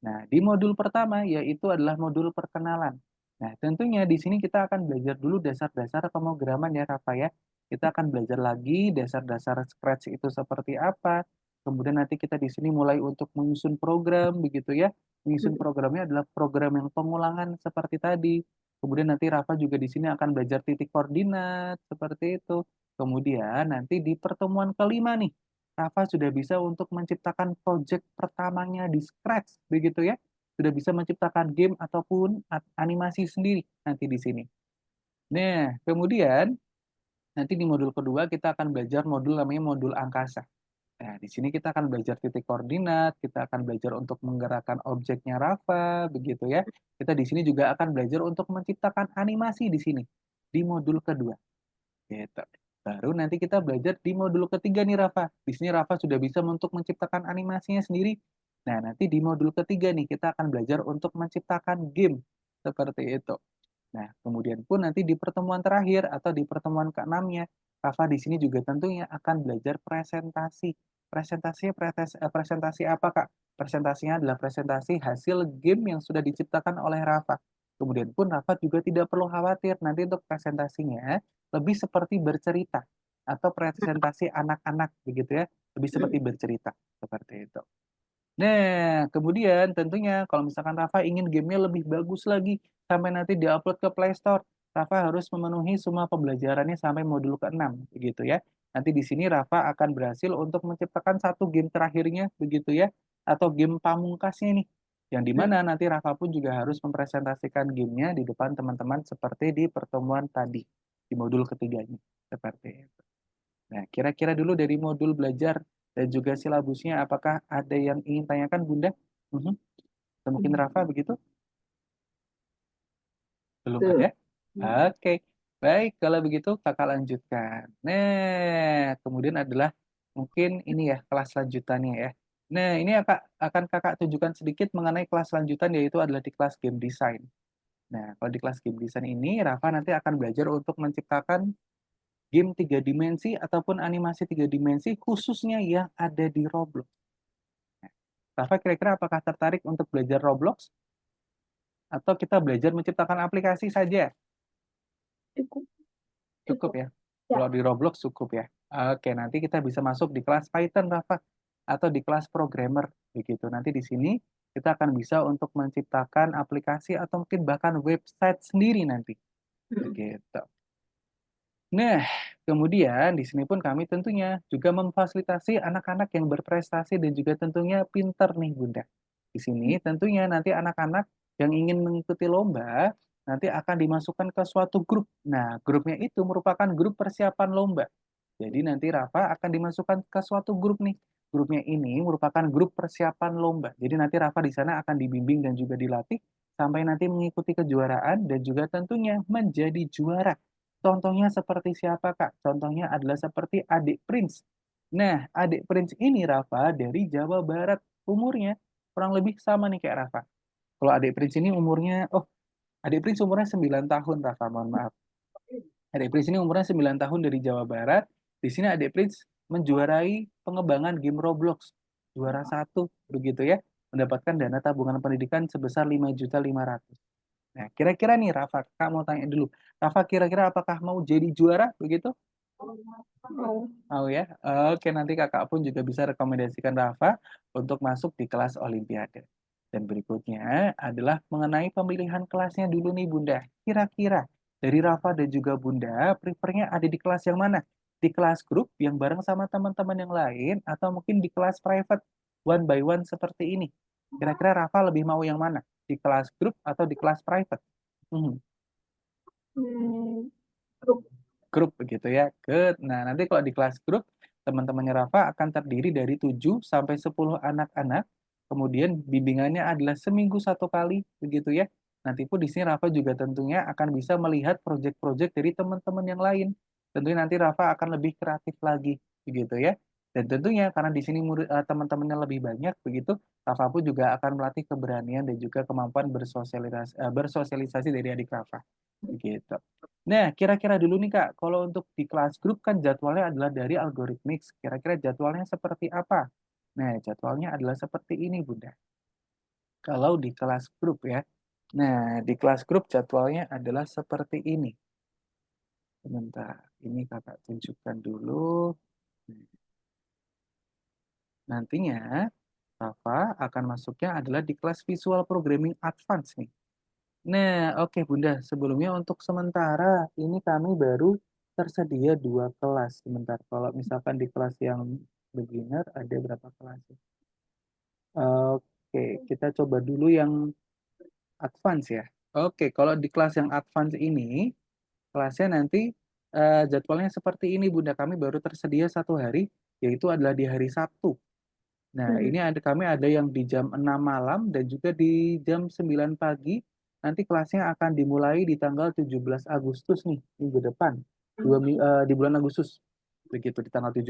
S3: Nah, di modul pertama yaitu adalah modul perkenalan. Nah, tentunya di sini kita akan belajar dulu dasar-dasar pemrograman ya, Rafa ya. Kita akan belajar lagi dasar-dasar Scratch itu seperti apa. Kemudian nanti kita di sini mulai untuk menyusun program begitu ya. Menyusun
S2: Mm,
S3: programnya adalah program yang pengulangan seperti tadi. Kemudian nanti Rafa juga di sini akan belajar titik koordinat seperti itu. Kemudian nanti di pertemuan kelima nih, Rafa sudah bisa untuk menciptakan project pertamanya di Scratch, begitu ya. Sudah bisa menciptakan game ataupun animasi sendiri nanti di sini. Nah, kemudian nanti di modul kedua kita akan belajar modul namanya modul angkasa. Nah, di sini kita akan belajar titik koordinat, kita akan belajar untuk menggerakkan objeknya Rafa, begitu ya. Kita di sini juga akan belajar untuk menciptakan animasi di sini, di modul kedua. Gitu. Baru nanti kita belajar di modul ketiga nih Rafa. Di sini Rafa sudah bisa untuk menciptakan animasinya sendiri. Nah, nanti di modul ketiga nih kita akan belajar untuk menciptakan game seperti itu. Nah, kemudian pun nanti di pertemuan terakhir atau di pertemuan keenamnya, Rafa di sini juga tentunya akan belajar presentasi. Presentasi apa, Kak? Presentasinya adalah presentasi hasil game yang sudah diciptakan oleh Rafa. Kemudian pun Rafa juga tidak perlu khawatir nanti untuk presentasinya lebih seperti bercerita atau presentasi anak-anak begitu ya, lebih seperti
S2: mm.
S3: bercerita seperti itu. Nah, kemudian tentunya kalau misalkan Rafa ingin gamenya lebih bagus lagi sampai nanti diupload ke Play Store, Rafa harus memenuhi semua pembelajarannya sampai modul ke-6 begitu ya. Nanti di sini Rafa akan berhasil untuk menciptakan satu game terakhirnya begitu ya, atau game pamungkasnya nih. Yang dimana nanti Rafa pun juga harus mempresentasikan gamenya di depan teman-teman seperti di pertemuan tadi di modul ketiganya. Seperti itu. Nah, kira-kira dulu dari modul belajar dan juga silabusnya, apakah ada yang ingin tanyakan, Bunda? Mhm. Atau mungkin Rafa begitu? Belum
S2: Tuh.
S3: ada?
S2: Mm.
S3: Oke, baik. Kalau begitu, kakak lanjutkan. Nah, kemudian adalah mungkin ini ya, kelas lanjutannya ya. Nah, ini akan kakak tunjukkan sedikit mengenai kelas lanjutan, yaitu adalah di kelas game design. Nah, kalau di kelas game design ini, Rafa nanti akan belajar untuk menciptakan game 3 dimensi ataupun animasi 3 dimensi khususnya yang ada di Roblox. Rafa kira-kira apakah tertarik untuk belajar Roblox atau kita belajar menciptakan aplikasi saja?
S2: Cukup,
S3: Cukup
S2: cukup.
S3: ya.
S2: Ya,
S3: Kalau di Roblox cukup ya. Oke, nanti kita bisa masuk di kelas Python, Rafa. atau di kelas programmer begitu. Nanti di sini kita akan bisa untuk menciptakan aplikasi atau mungkin bahkan website sendiri nanti begitu. Nah, kemudian di sini pun kami tentunya juga memfasilitasi anak-anak yang berprestasi dan juga tentunya pinter nih Bunda. Di sini tentunya nanti anak-anak yang ingin mengikuti lomba nanti akan dimasukkan ke suatu grup. Nah, grupnya itu merupakan grup persiapan lomba. Jadi nanti Rafa akan dimasukkan ke suatu grup nih. Grupnya ini merupakan grup persiapan lomba. Jadi nanti Rafa di sana akan dibimbing dan juga dilatih sampai nanti mengikuti kejuaraan dan juga tentunya menjadi juara. Contohnya seperti siapa, Kak? Contohnya adalah seperti adik Prince. Nah, adik Prince ini, Rafa, dari Jawa Barat. Umurnya kurang lebih sama nih kayak Rafa. Kalau adik Prince ini umurnya, adik Prince umurnya 9 tahun, Rafa, mohon maaf. Adik Prince ini umurnya 9 tahun dari Jawa Barat. Di sini adik Prince menjuarai pengembangan game Roblox. Juara satu, begitu ya. Mendapatkan dana tabungan pendidikan sebesar 5.500.000. Nah, kira-kira nih Rafa, Kak mau tanya dulu. Rafa kira-kira apakah mau jadi juara begitu?
S2: Mau.
S3: Mau ya? Oke, nanti kakak pun juga bisa rekomendasikan Rafa untuk masuk di kelas Olimpiade. Dan berikutnya adalah mengenai pemilihan kelasnya dulu nih Bunda. Kira-kira dari Rafa dan juga Bunda, prefernya ada di kelas yang mana? Di kelas grup yang bareng sama teman-teman yang lain atau mungkin di kelas private one by one seperti ini? Kira-kira Rafa lebih mau yang mana? Di kelas grup atau di kelas private? Hmm.
S2: Hmm, grup.
S3: Grup begitu ya. Nah, nanti kalau di kelas grup, teman-temannya Rafa akan terdiri dari 7 sampai 10 anak-anak. Kemudian bimbingannya adalah seminggu satu kali, begitu ya. Nanti pun di sini Rafa juga tentunya akan bisa melihat proyek-proyek dari teman-teman yang lain. Tentunya nanti Rafa akan lebih kreatif lagi, begitu ya. Dan tentunya karena di sini teman-temannya lebih banyak, begitu, Rafa pun juga akan melatih keberanian dan juga kemampuan bersosialisasi dari adik Rafa, begitu. Nah, kira-kira dulu nih Kak, kalau untuk di kelas grup kan jadwalnya adalah dari algoritmik. Kira-kira jadwalnya seperti apa? Nah, jadwalnya adalah seperti ini Bunda. Kalau di kelas grup ya. Nah, di kelas grup jadwalnya adalah seperti ini. Sebentar, ini Kakak tunjukkan dulu. Nantinya, Rafa akan masuknya adalah di kelas Visual Programming Advance nih. Nah, oke Bunda, sebelumnya untuk sementara ini kami baru tersedia 2 kelas. Sebentar, kalau misalkan di kelas yang beginner ada berapa kelas ya? Oke, kita coba dulu yang advance ya. Oke, kalau di kelas yang advance ini, kelasnya nanti jadwalnya seperti ini Bunda. Kami baru tersedia 1 hari, yaitu adalah di hari Sabtu. Nah, ini kami ada yang di jam 6 malam dan juga di jam 9 pagi. Nanti kelasnya akan dimulai di tanggal 17 Agustus nih, minggu depan. Di bulan Agustus. Begitu, di tanggal 17.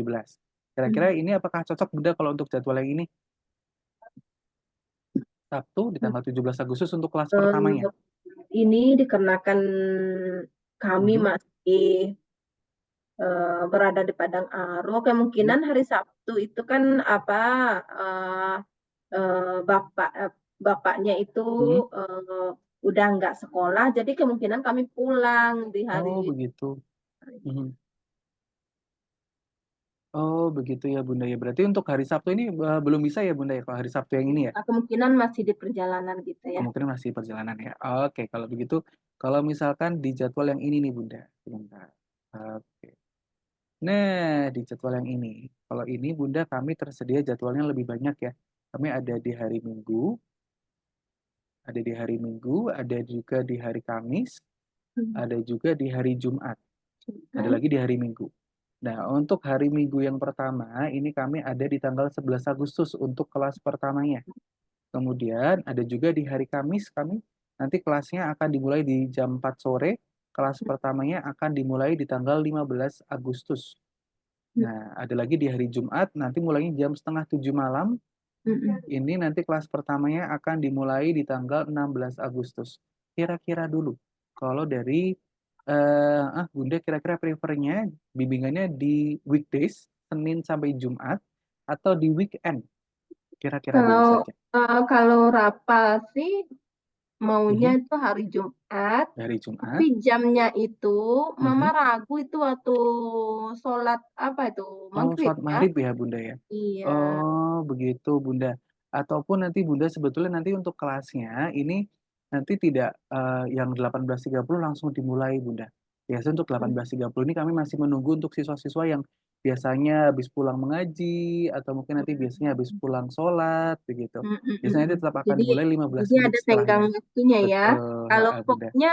S3: Kira-kira ini apakah cocok Bunda kalau untuk jadwal yang ini? Sabtu di tanggal 17 Agustus untuk kelas pertamanya.
S2: Untuk ini dikarenakan kami masih berada di Padang Aro, kemungkinan hari Sabtu itu kan bapaknya itu udah nggak sekolah, jadi kemungkinan kami pulang di hari.
S3: Oh, begitu. Oh, begitu ya Bunda ya. Berarti untuk hari Sabtu ini belum bisa ya Bunda ya, kalau hari Sabtu yang ini ya?
S2: Kemungkinan masih di perjalanan gitu ya.
S3: Kemungkinan masih perjalanan ya. Oke, kalau begitu, kalau misalkan di jadwal yang ini nih Bunda. Sebentar. Oke. Nah, di jadwal yang ini. Kalau ini Bunda kami tersedia jadwalnya lebih banyak ya. Kami ada di hari Minggu, ada juga di hari Kamis, ada juga di hari Jumat, ada lagi di hari Minggu. Nah, untuk hari Minggu yang pertama, ini kami ada di tanggal 11 Agustus untuk kelas pertamanya. Kemudian ada juga di hari Kamis kami nanti kelasnya akan dimulai di jam 4 sore. Kelas pertamanya akan dimulai di tanggal 15 Agustus. Nah, ada lagi di hari Jumat nanti mulainya jam setengah 7 malam. Ini nanti kelas pertamanya akan dimulai di tanggal 16 Agustus. Kira-kira dulu, kalau dari Bunda kira-kira prefernya bimbingannya di weekdays, Senin sampai Jumat, atau di weekend? Kira-kira dulu saja.
S2: Kalau Rafa sih maunya
S3: Mhm.
S2: itu hari Jumat,
S3: Hari
S2: tapi
S3: Jumat.
S2: jamnya itu Mama
S3: Mhm.
S2: ragu itu waktu sholat apa itu
S3: Oh,
S2: maghrib
S3: sholat
S2: ya?
S3: maghrib ya Bunda ya?
S2: Iya,
S3: Oh, begitu Bunda. Ataupun nanti Bunda sebetulnya nanti untuk kelasnya ini nanti tidak yang 18.30 langsung dimulai Bunda. Biasanya untuk
S2: mm,
S3: 18.30 ini kami masih menunggu untuk siswa-siswa yang biasanya habis pulang mengaji atau mungkin nanti biasanya habis
S2: mm,
S3: pulang sholat begitu.
S2: mm, mm, mm,
S3: Biasanya
S2: mm.
S3: nanti tetap akan
S2: Jadi
S3: dimulai 15
S2: jadi
S3: menit
S2: ada tenggang
S3: setelahnya.
S2: waktunya ya.
S3: Betul,
S2: Kalau
S3: heeh, Bunda.
S2: pokoknya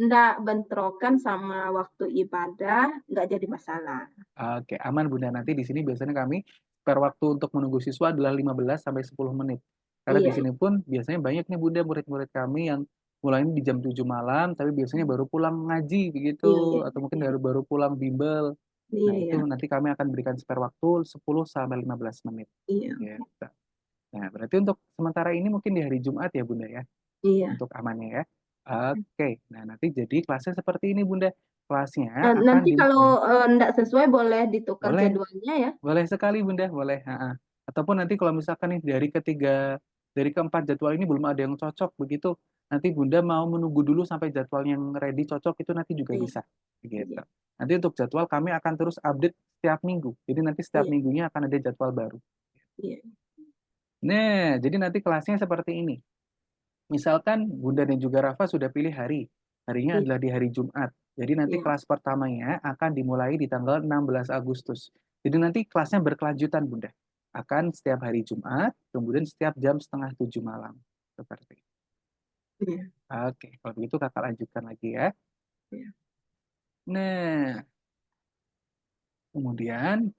S2: ndak bentrokan sama waktu ibadah, nggak jadi masalah.
S3: Oke, aman Bunda. Nanti di sini biasanya kami spare waktu untuk menunggu siswa adalah 15 sampai 10 menit. Karena di
S2: Iya,
S3: sini pun biasanya banyak nih Bunda murid-murid kami yang mulainya di jam 7 malam, tapi biasanya baru pulang ngaji
S2: iya, iya,
S3: begitu, atau mungkin
S2: iya,
S3: baru baru pulang bimbel.
S2: iya,
S3: Nah, itu
S2: iya,
S3: nanti kami akan berikan spare waktu 10 sampai 15 menit.
S2: iya,
S3: Gitu. Nah, berarti untuk sementara ini mungkin di hari Jumat ya Bunda ya,
S2: iya.
S3: untuk amannya ya. Oke, nah nanti jadi kelasnya seperti ini Bunda. Kelasnya akan
S2: Nanti
S3: di...
S2: kalau ndak sesuai boleh ditukar
S3: Boleh,
S2: jadwalnya ya.
S3: boleh sekali Bunda, boleh. Ha-ha. Ataupun nanti kalau misalkan nih dari keempat jadwal ini belum ada yang cocok begitu, nanti Bunda mau menunggu dulu sampai jadwal yang ready cocok itu nanti juga
S2: Iya,
S3: bisa. Gitu.
S2: iya,
S3: Nanti untuk jadwal kami akan terus update setiap minggu. Jadi nanti setiap
S2: iya,
S3: minggunya akan ada jadwal baru.
S2: iya.
S3: Nah, jadi nanti kelasnya seperti ini. Misalkan Bunda dan juga Rafa sudah pilih hari. Harinya
S2: Iya,
S3: adalah di hari Jumat. Jadi nanti
S2: iya,
S3: kelas pertamanya akan dimulai di tanggal 16 Agustus. Jadi nanti kelasnya berkelanjutan Bunda. Akan setiap hari Jumat, kemudian setiap jam setengah 7 malam. Seperti itu.
S2: iya,
S3: Oke, kalau begitu kakak lanjutkan lagi ya.
S2: iya.
S3: Nah, kemudian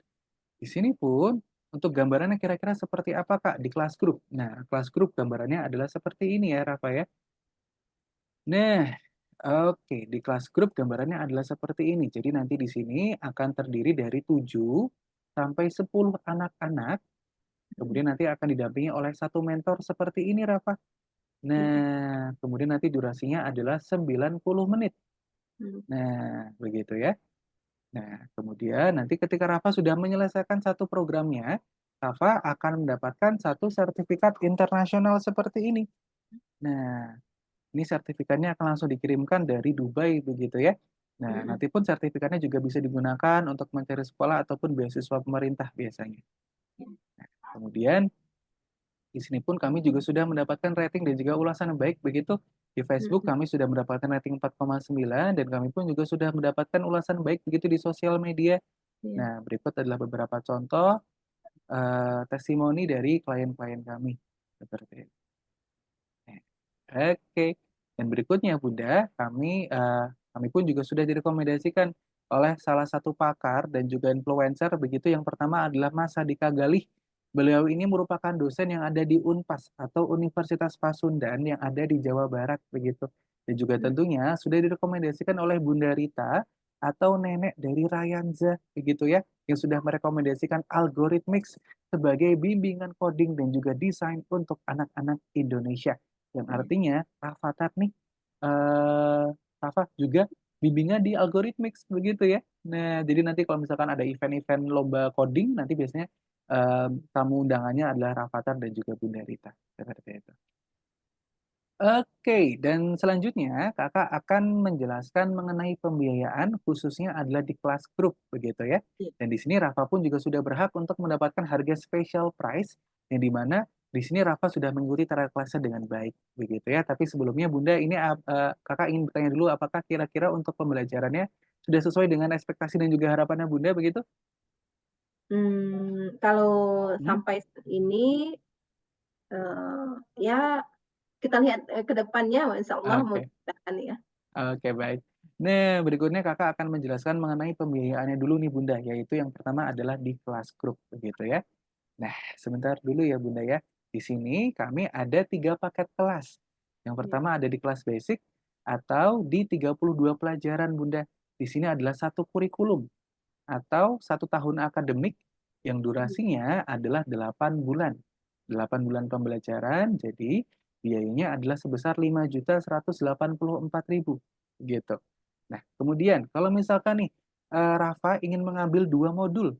S3: di sini pun untuk gambarannya kira-kira seperti apa Kak di kelas grup. Nah, kelas grup gambarannya adalah seperti ini ya Rafa ya. Nah, oke, di kelas grup gambarannya adalah seperti ini. Jadi nanti di sini akan terdiri dari 7 sampai 10 anak-anak. Kemudian nanti akan didampingi oleh satu mentor seperti ini, Rafa.
S2: Iya.
S3: Nah, kemudian nanti durasinya adalah 90 menit.
S2: Hmm,
S3: Nah, begitu ya. Nah, kemudian nanti ketika Rafa sudah menyelesaikan satu programnya, Rafa akan mendapatkan satu sertifikat internasional seperti ini. Nah, ini sertifikatnya akan langsung dikirimkan dari Dubai begitu ya. Nah,
S2: hmm,
S3: nanti pun sertifikatnya juga bisa digunakan untuk mencari sekolah ataupun beasiswa pemerintah biasanya. Kemudian di sini pun kami juga sudah mendapatkan rating dan juga ulasan yang baik begitu. Di Facebook
S2: hmm,
S3: kami sudah mendapatkan rating 4,9 dan kami pun juga sudah mendapatkan ulasan baik begitu di sosial media.
S2: iya.
S3: Nah, berikut adalah beberapa contoh testimoni dari klien-klien kami. Seperti itu. Oke. Dan berikutnya Bunda, kami pun juga sudah direkomendasikan oleh salah satu pakar dan juga influencer begitu. Yang pertama adalah Mas Hadika Galih. Beliau ini merupakan dosen yang ada di Unpas atau Universitas Pasundan yang ada di Jawa Barat begitu. Dan juga
S2: Hmm,
S3: tentunya sudah direkomendasikan oleh Bunda Rita atau nenek dari Rayanza begitu ya, yang sudah merekomendasikan Algorithmics sebagai bimbingan coding dan juga desain untuk anak-anak Indonesia. Yang
S2: iya.
S3: artinya Rafathar nih, eh Rafa juga bimbingan di Algorithmics begitu ya. Nah, jadi nanti kalau misalkan ada event-event lomba coding, nanti biasanya tamu undangannya adalah Rafathar dan juga Bunda Rita. Seperti itu. Oke, dan selanjutnya kakak akan menjelaskan mengenai pembiayaan khususnya adalah di kelas grup begitu ya.
S2: Iya.
S3: Dan di sini Rafa pun juga sudah berhak untuk mendapatkan harga special price yang dimana di sini Rafa sudah mengikuti tara kelasnya dengan baik begitu ya. Tapi sebelumnya Bunda ini kakak ingin bertanya dulu apakah kira-kira untuk pembelajarannya sudah sesuai dengan ekspektasi dan juga harapannya Bunda begitu?
S2: Kalau
S3: Hmm?
S2: sampai saat ini, ya kita lihat ke depannya, insya Allah
S3: Oke.
S2: mudah-mudahan ya.
S3: Oke, baik. Nah, berikutnya kakak akan menjelaskan mengenai pembiayaannya dulu nih Bunda, yaitu yang pertama adalah di kelas grup, begitu ya. Nah, sebentar dulu ya Bunda ya. Di sini kami ada 3 paket kelas. Yang
S2: Iya,
S3: pertama ada di kelas basic atau di 32 pelajaran Bunda. Di sini adalah satu kurikulum atau satu tahun akademik yang
S2: iya,
S3: durasinya adalah 8 bulan. 8 bulan pembelajaran, jadi biayanya adalah sebesar 5.184.000 gitu. Nah, kemudian kalau misalkan nih Rafa ingin mengambil 2 modul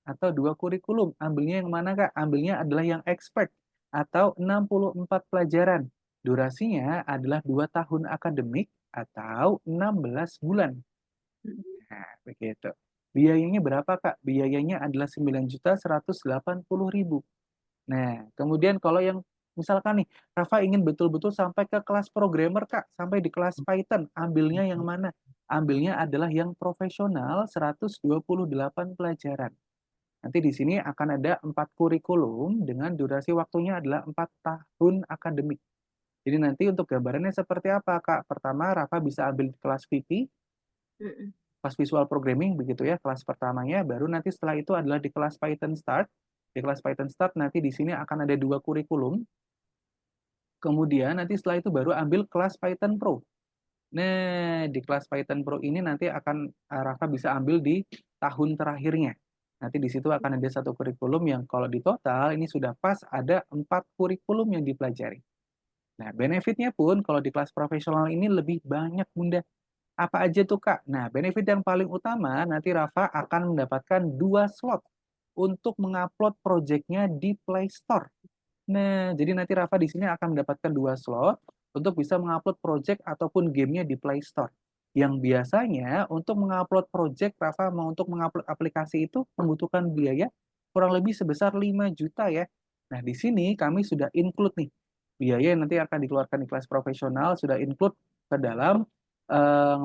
S3: atau 2 kurikulum, ambilnya yang mana Kak? Ambilnya adalah yang expert atau 64 pelajaran. Durasinya adalah 2 tahun akademik atau 16 bulan. Nah, begitu. Biayanya berapa, Kak? Biayanya adalah 9.180.000. Nah, kemudian kalau yang misalkan nih, Rafa ingin betul-betul sampai ke kelas programmer, Kak, sampai di kelas Python, ambilnya yang mana? Ambilnya adalah yang profesional 128 pelajaran. Nanti di sini akan ada 4 kurikulum dengan durasi waktunya adalah 4 tahun akademik. Jadi nanti untuk gambarannya seperti apa, Kak? Pertama, Rafa bisa ambil kelas VP,
S2: Mm-mm.
S3: kelas visual programming begitu ya, kelas pertamanya, baru nanti setelah itu adalah di kelas Python Start. Di kelas Python Start nanti di sini akan ada 2 kurikulum. Kemudian nanti setelah itu baru ambil kelas Python Pro. Nah, di kelas Python Pro ini nanti akan Rafa bisa ambil di tahun terakhirnya. Nanti di situ akan ada satu kurikulum yang kalau di total ini sudah pas ada 4 kurikulum yang dipelajari. Nah, benefitnya pun kalau di kelas profesional ini lebih banyak, Bunda. Apa aja tuh, Kak? Nah, benefit yang paling utama nanti Rafa akan mendapatkan 2 slot untuk mengupload project-nya di Play Store. Nah, jadi nanti Rafa di sini akan mendapatkan 2 slot untuk bisa mengupload project ataupun gamenya di Play Store. Yang biasanya untuk mengupload project, Rafa mau untuk mengupload aplikasi itu membutuhkan biaya kurang lebih sebesar 5 juta ya. Nah, di sini kami sudah include nih biaya yang nanti akan dikeluarkan di kelas profesional sudah include ke dalam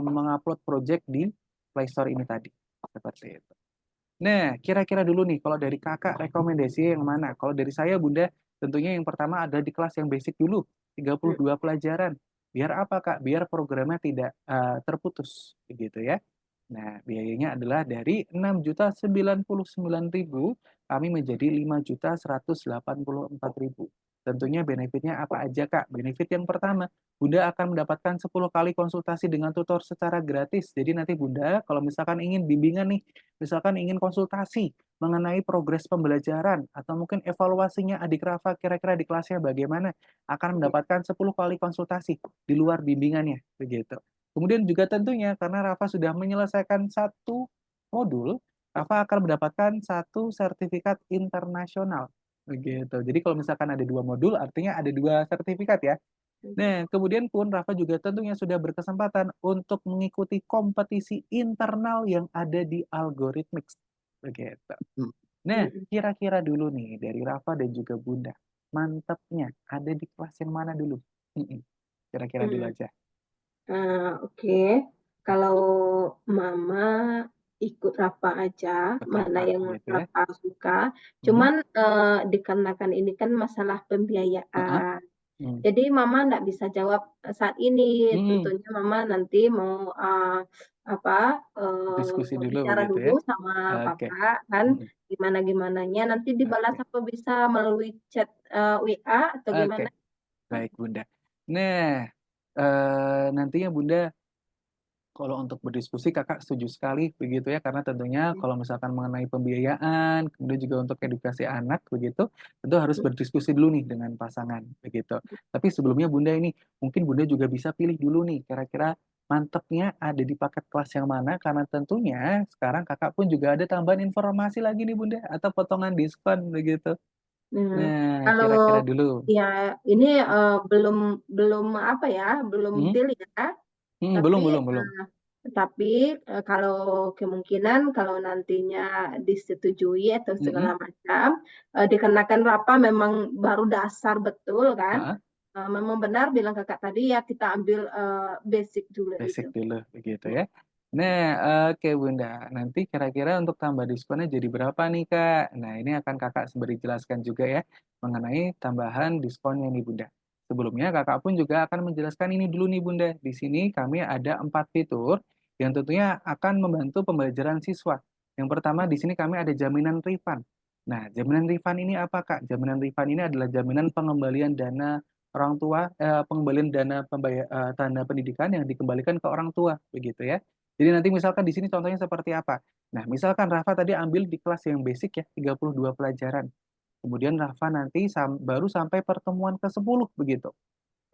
S3: mengupload project di Play Store ini tadi. Seperti itu. Nah, kira-kira dulu nih, kalau dari kakak rekomendasi yang mana? Kalau dari saya, Bunda, tentunya yang pertama ada di kelas yang basic dulu, 32 pelajaran. Biar apa, Kak? Biar programnya tidak terputus, begitu ya. Nah, biayanya adalah dari 6.099.000 kami menjadi 5.184.000. Tentunya benefitnya apa aja, Kak? Benefit yang pertama, Bunda akan mendapatkan 10 kali konsultasi dengan tutor secara gratis. Jadi nanti Bunda, kalau misalkan ingin bimbingan nih, misalkan ingin konsultasi mengenai progres pembelajaran, atau mungkin evaluasinya adik Rafa kira-kira di kelasnya bagaimana, akan mendapatkan 10 kali konsultasi di luar bimbingannya, begitu. Kemudian juga tentunya karena Rafa sudah menyelesaikan satu modul, Rafa akan mendapatkan satu sertifikat internasional. Begitu. Jadi kalau misalkan ada 2 modul, artinya ada 2 sertifikat ya. Nah, kemudian pun Rafa juga tentunya sudah berkesempatan untuk mengikuti kompetisi internal yang ada di Algorithmics. Begitu. Nah, kira-kira dulu nih dari Rafa dan juga Bunda, mantapnya ada di kelas yang mana dulu? Kira-kira dulu aja.
S2: Oke. Kalau Mama ikut Rafa aja,
S3: Ikut
S2: mana
S3: Rafa,
S2: yang
S3: gitu ya.
S2: Rafa suka. Cuman dikarenakan ini kan masalah pembiayaan. Jadi Mama nggak bisa jawab saat ini. Tentunya Mama nanti mau
S3: Diskusi dulu
S2: bicara
S3: begitu ya.
S2: dulu sama
S3: Oke.
S2: Papa kan gimana-gimananya. Nanti dibalas
S3: Oke.
S2: apa bisa melalui chat WA atau
S3: Oke.
S2: gimana?
S3: Baik, Bunda. Nah, nantinya Bunda kalau untuk berdiskusi kakak setuju sekali begitu ya, karena tentunya kalau misalkan mengenai pembiayaan, kemudian juga untuk edukasi anak begitu, tentu harus berdiskusi dulu nih dengan pasangan begitu. Tapi sebelumnya Bunda ini mungkin Bunda juga bisa pilih dulu nih kira-kira mantepnya ada di paket kelas yang mana, karena tentunya sekarang kakak pun juga ada tambahan informasi lagi nih Bunda atau potongan diskon begitu. Nah,
S2: Kalau
S3: kira-kira dulu.
S2: ya ini belum apa ya, belum
S3: Hmm?
S2: deal ya.
S3: Belum,
S2: Tapi
S3: belum.
S2: kalau kemungkinan kalau nantinya disetujui atau segala
S3: Mm-mm.
S2: macam, dikarenakan Rapa memang baru dasar betul kan,
S3: Ah,
S2: memang benar bilang kakak tadi ya kita ambil basic dulu itu.
S3: basic dulu begitu ya. Nah, oke Bunda. Nanti kira-kira untuk tambah diskonnya jadi berapa nih Kak? Nah, ini akan Kakak sembari jelaskan juga ya mengenai tambahan diskonnya nih Bunda. Sebelumnya Kakak pun juga akan menjelaskan ini dulu nih Bunda. Di sini kami ada 4 fitur yang tentunya akan membantu pembelajaran siswa. Yang pertama di sini kami ada jaminan refund. Nah, jaminan refund ini apa Kak? Jaminan refund ini adalah jaminan pengembalian dana orang tua, pengembalian dana dana pendidikan yang dikembalikan ke orang tua begitu ya. Jadi nanti misalkan di sini contohnya seperti apa? Nah, misalkan Rafa tadi ambil di kelas yang basic ya, 32 pelajaran. Kemudian Rafa nanti baru sampai pertemuan ke-10 begitu.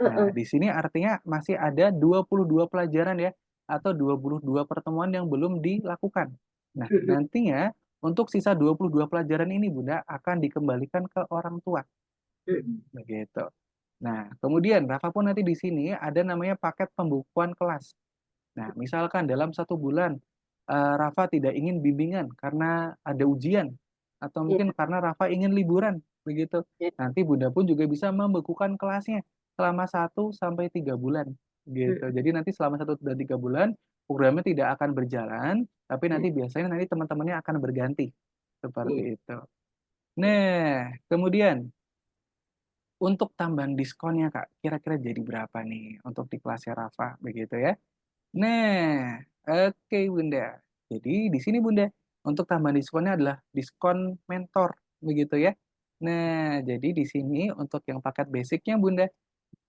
S3: Nah, di sini artinya masih ada 22 pelajaran ya, atau 22 pertemuan yang belum dilakukan. Nah, nantinya untuk sisa 22 pelajaran ini Bunda akan dikembalikan ke orang tua. Begitu. Nah, kemudian Rafa pun nanti di sini ada namanya paket pembukuan kelas. Nah, misalkan dalam 1 bulan Rafa tidak ingin bimbingan karena ada ujian atau
S2: Iya,
S3: mungkin karena Rafa ingin liburan, begitu.
S2: iya.
S3: Nanti Bunda pun juga bisa membekukan kelasnya selama 1 sampai 3 bulan, gitu.
S2: Mm,
S3: Jadi nanti selama 1 dan 3 bulan programnya tidak akan berjalan, tapi
S2: iya,
S3: nanti biasanya nanti teman-temannya akan berganti
S2: iya,
S3: seperti itu.
S2: iya.
S3: Nah, kemudian untuk tambahan diskonnya Kak, kira-kira jadi berapa nih untuk di kelasnya Rafa, begitu ya? Nah, oke Bunda. Jadi di sini Bunda, untuk tambahan diskonnya adalah diskon mentor, begitu ya. Nah, jadi di sini untuk yang paket basicnya Bunda,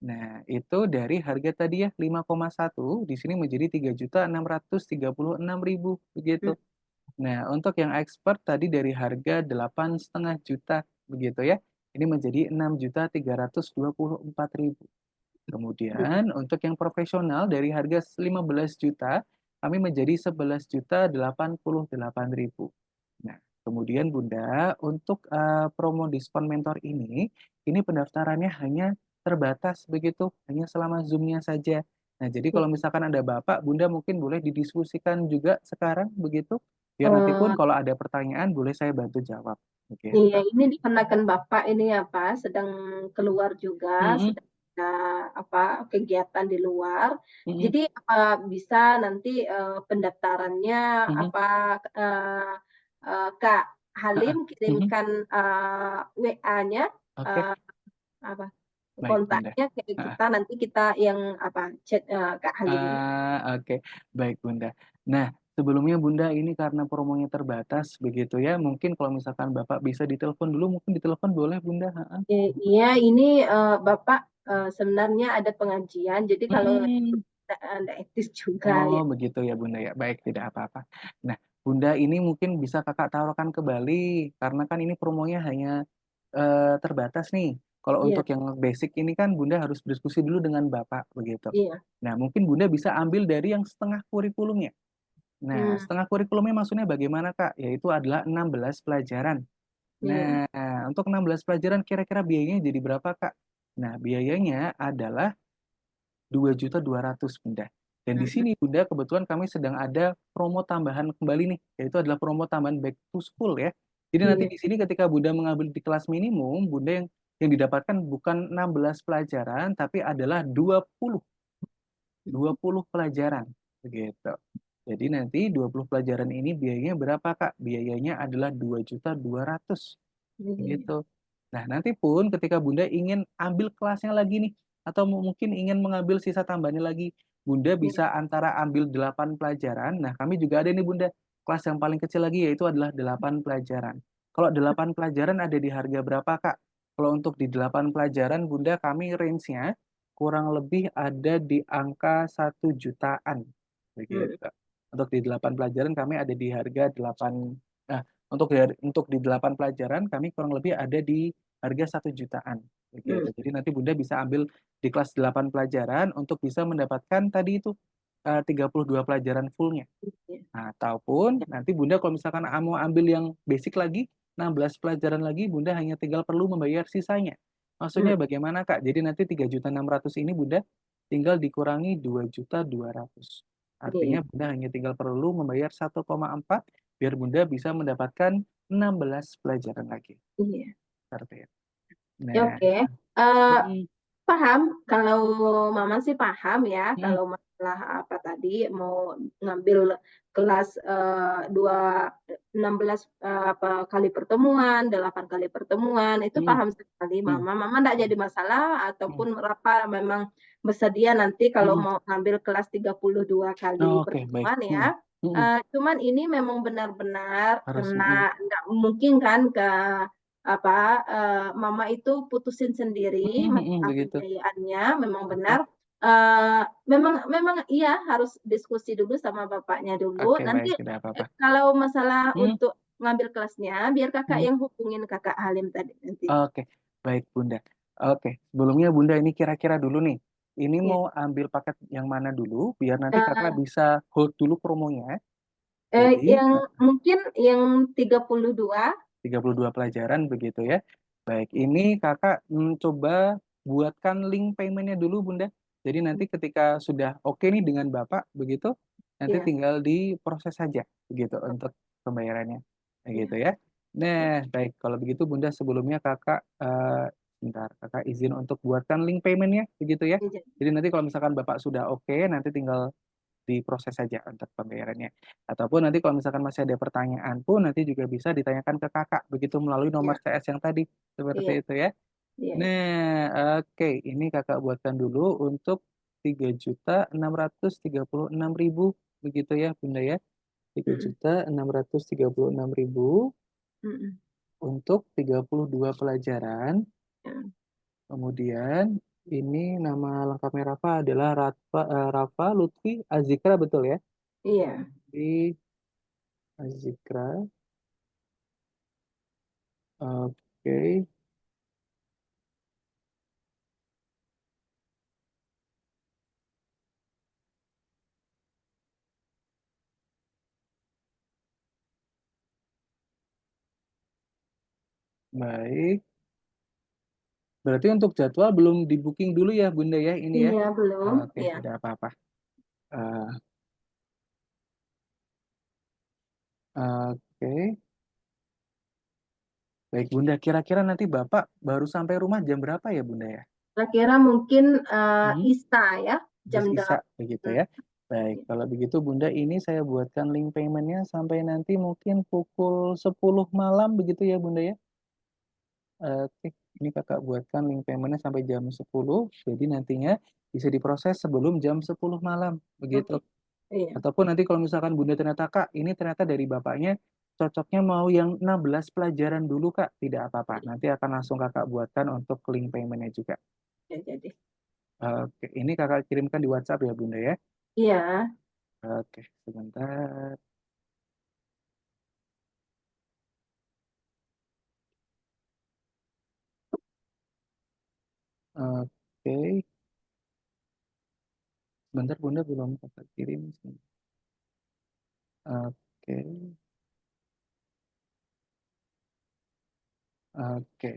S3: nah itu dari harga tadi ya 5,1 di sini menjadi 3.636.000 begitu.
S2: Mm,
S3: Nah, untuk yang expert tadi dari harga 8,5 juta begitu ya. Ini menjadi 6.324.000.
S2: mm,
S3: Kemudian untuk yang profesional dari harga 15 juta, kami menjadi 11.088.000. Nah, kemudian Bunda, untuk promo diskon mentor ini pendaftarannya hanya terbatas begitu, hanya selama Zoom-nya saja. Nah, jadi
S2: iya.
S3: kalau misalkan ada Bapak, Bunda mungkin boleh didiskusikan juga sekarang begitu, biar nanti pun
S2: Eh,
S3: kalau ada pertanyaan boleh saya bantu jawab.
S2: iya,
S3: Begitu.
S2: ini dikarenakan Bapak ini apa sedang keluar juga,
S3: Mm-mm,
S2: sedang ada apa kegiatan di luar.
S3: mm-mm,
S2: Jadi apa bisa nanti pendaftarannya
S3: mm-mm.
S2: apa eh, Kak
S3: Ah,
S2: Halim
S3: ah, mhm.
S2: kirimkan WA-nya
S3: Oke,
S2: apa
S3: baik Bunda.
S2: kontaknya ke
S3: Ah,
S2: kita nanti kita yang apa chat Kak Halimnya.
S3: oke, baik Bunda. Nah, sebelumnya Bunda ini karena promonya terbatas begitu ya, mungkin kalau misalkan Bapak bisa ditelepon dulu, mungkin ditelepon boleh Bunda. Ha-ha.
S2: Iya, ini Bapak sebenarnya ada pengajian, jadi kalau
S3: Hmm.
S2: ada etis juga
S3: Oh,
S2: ya.
S3: begitu ya Bunda ya. Baik, tidak apa-apa. Nah, Bunda ini mungkin bisa Kakak taruhkan ke Bali karena kan ini promonya hanya terbatas nih. Kalau
S2: Iya,
S3: untuk yang basic ini kan Bunda harus berdiskusi dulu dengan Bapak begitu.
S2: iya.
S3: Nah, mungkin Bunda bisa ambil dari yang setengah kurikulumnya. Nah,
S2: Hmm,
S3: setengah kurikulumnya maksudnya bagaimana, Kak? Yaitu adalah 16 pelajaran.
S2: iya.
S3: Nah, untuk 16 pelajaran kira-kira biayanya jadi berapa, Kak? Nah, biayanya adalah 2.200.000 Bunda. Dan di
S2: Mhm,
S3: sini Bunda kebetulan kami sedang ada promo tambahan kembali nih, yaitu adalah promo tambahan back to school ya. Jadi nanti
S2: iya.
S3: di sini ketika Bunda mengambil di kelas minimum, Bunda yang didapatkan bukan 16 pelajaran, tapi adalah 20 pelajaran begitu. Jadi nanti 20 pelajaran ini biayanya berapa, Kak? Biayanya adalah 2.200.000
S2: Iya.
S3: begitu. Nah, nanti pun ketika Bunda ingin ambil kelasnya lagi nih, atau mungkin ingin mengambil sisa tambahannya lagi, Bunda
S2: Iya.
S3: bisa antara ambil 8 pelajaran. Nah, kami juga ada nih Bunda, kelas yang paling kecil lagi yaitu adalah 8 pelajaran. Kalau 8 pelajaran ada di harga berapa, Kak? Kalau untuk di 8 pelajaran, Bunda kami range-nya kurang lebih ada di angka 1 jutaan.
S2: Mhm,
S3: Begitu. Untuk di 8 pelajaran kami ada di harga 8, nah, untuk di 8 pelajaran kami kurang lebih ada di harga 1 jutaan begitu.
S2: mhm.
S3: Jadi nanti Bunda bisa ambil di kelas 8 pelajaran untuk bisa mendapatkan tadi itu 32 pelajaran fullnya.
S2: Iya.
S3: Nah, ataupun nanti Bunda kalau misalkan mau ambil yang basic lagi 16 pelajaran lagi Bunda hanya tinggal perlu membayar sisanya.
S2: Mhm,
S3: Maksudnya bagaimana Kak? Jadi nanti 3.600.000 ini Bunda tinggal dikurangi 2.200.000.
S2: iya.
S3: Artinya Bunda hanya tinggal perlu membayar 1,4 biar Bunda bisa mendapatkan 16 pelajaran lagi.
S2: Iya.
S3: Seperti itu.
S2: Ya,
S3: Nah,
S2: oke. Eh,
S3: mm,
S2: Paham, kalau Mama sih paham ya,
S3: mm,
S2: kalau masalah apa tadi mau ngambil kelas 16 apa kali pertemuan, 8 kali pertemuan, itu
S3: mm,
S2: paham sekali
S3: mm,
S2: Mama. Mama enggak jadi masalah
S3: mm,
S2: ataupun apa memang bersedia nanti kalau
S3: mm.
S2: mau ngambil kelas 32 kali
S3: Oh, oke, baik.
S2: pertemuan ya.
S3: Mm, mm,
S2: Cuman ini memang benar-benar
S3: harus
S2: karena enggak mungkin kan ke apa Mama itu putusin sendiri masalah
S3: begitu.
S2: pembiayaannya memang
S3: Oke,
S2: benar memang memang iya harus diskusi dulu sama bapaknya dulu
S3: oke,
S2: nanti
S3: baik, tidak apa-apa.
S2: kalau masalah
S3: Mm,
S2: untuk ngambil kelasnya biar kakak
S3: mm.
S2: yang hubungin kakak Halim tadi nanti
S3: Oke, baik Bunda. Oke, sebelumnya Bunda ini kira-kira dulu nih. Ini
S2: ya.
S3: mau ambil paket yang mana dulu, biar nanti kakak
S2: Eh,
S3: bisa hold dulu promonya. Jadi,
S2: yang mungkin yang 32
S3: 32 pelajaran begitu ya. Baik, ini kakak coba buatkan link paymentnya dulu Bunda. Jadi nanti ketika sudah oke nih dengan Bapak begitu, nanti
S2: Iya,
S3: tinggal diproses saja begitu untuk pembayarannya. Kayak
S2: iya,
S3: gitu ya.
S2: iya,
S3: Nah, baik kalau begitu Bunda sebelumnya Kakak bentar, Kakak izin untuk buatkan link paymentnya begitu ya.
S2: iya,
S3: Jadi nanti kalau misalkan Bapak sudah oke, nanti tinggal diproses saja untuk pembayarannya. Ataupun nanti kalau misalkan masih ada pertanyaan pun nanti juga bisa ditanyakan ke Kakak begitu melalui nomor
S2: iya,
S3: CS yang tadi.
S2: iya,
S3: Seperti itu ya.
S2: iya, iya.
S3: Nah, oke, ini Kakak buatkan dulu untuk 3.636.000 begitu ya, Bunda ya. tiga
S2: Mm-mm,
S3: juta enam ratus tiga puluh enam ribu
S2: mm-mm,
S3: untuk 32 pelajaran.
S2: ya.
S3: Kemudian ini nama lengkapnya Rafa adalah Rafa Lutfi Azikra betul ya?
S2: Iya,
S3: Di Azikra. Oke, baik. Berarti untuk jadwal belum di booking dulu ya Bunda ya ini ya?
S2: iya belum,
S3: Oke,
S2: ya.
S3: tidak apa-apa. Eh, oke, baik Bunda. Kira-kira nanti Bapak baru sampai rumah jam berapa ya Bunda ya?
S2: Kira-kira mungkin
S3: Hmm?
S2: ISA ya, jam
S3: Habis Isya
S2: 8.
S3: begitu ya. Baik, kalau begitu Bunda ini saya buatkan link paymentnya sampai nanti mungkin pukul 10 malam begitu ya Bunda ya. Oke, ini Kakak buatkan link paymentnya sampai jam 10. Jadi nantinya bisa diproses sebelum jam 10 malam begitu.
S2: Oke, iya,
S3: Ataupun nanti kalau misalkan Bunda ternyata Kak, ini ternyata dari Bapaknya cocoknya mau yang 16 pelajaran dulu Kak, tidak apa-apa. Nanti akan langsung Kakak buatkan untuk link paymentnya juga.
S2: ya jadi.
S3: Oke, ini Kakak kirimkan di WhatsApp ya Bunda ya.
S2: Iya,
S3: Oke, sebentar. Oke, sebentar Bunda belum Kakak kirim. Oke, oke,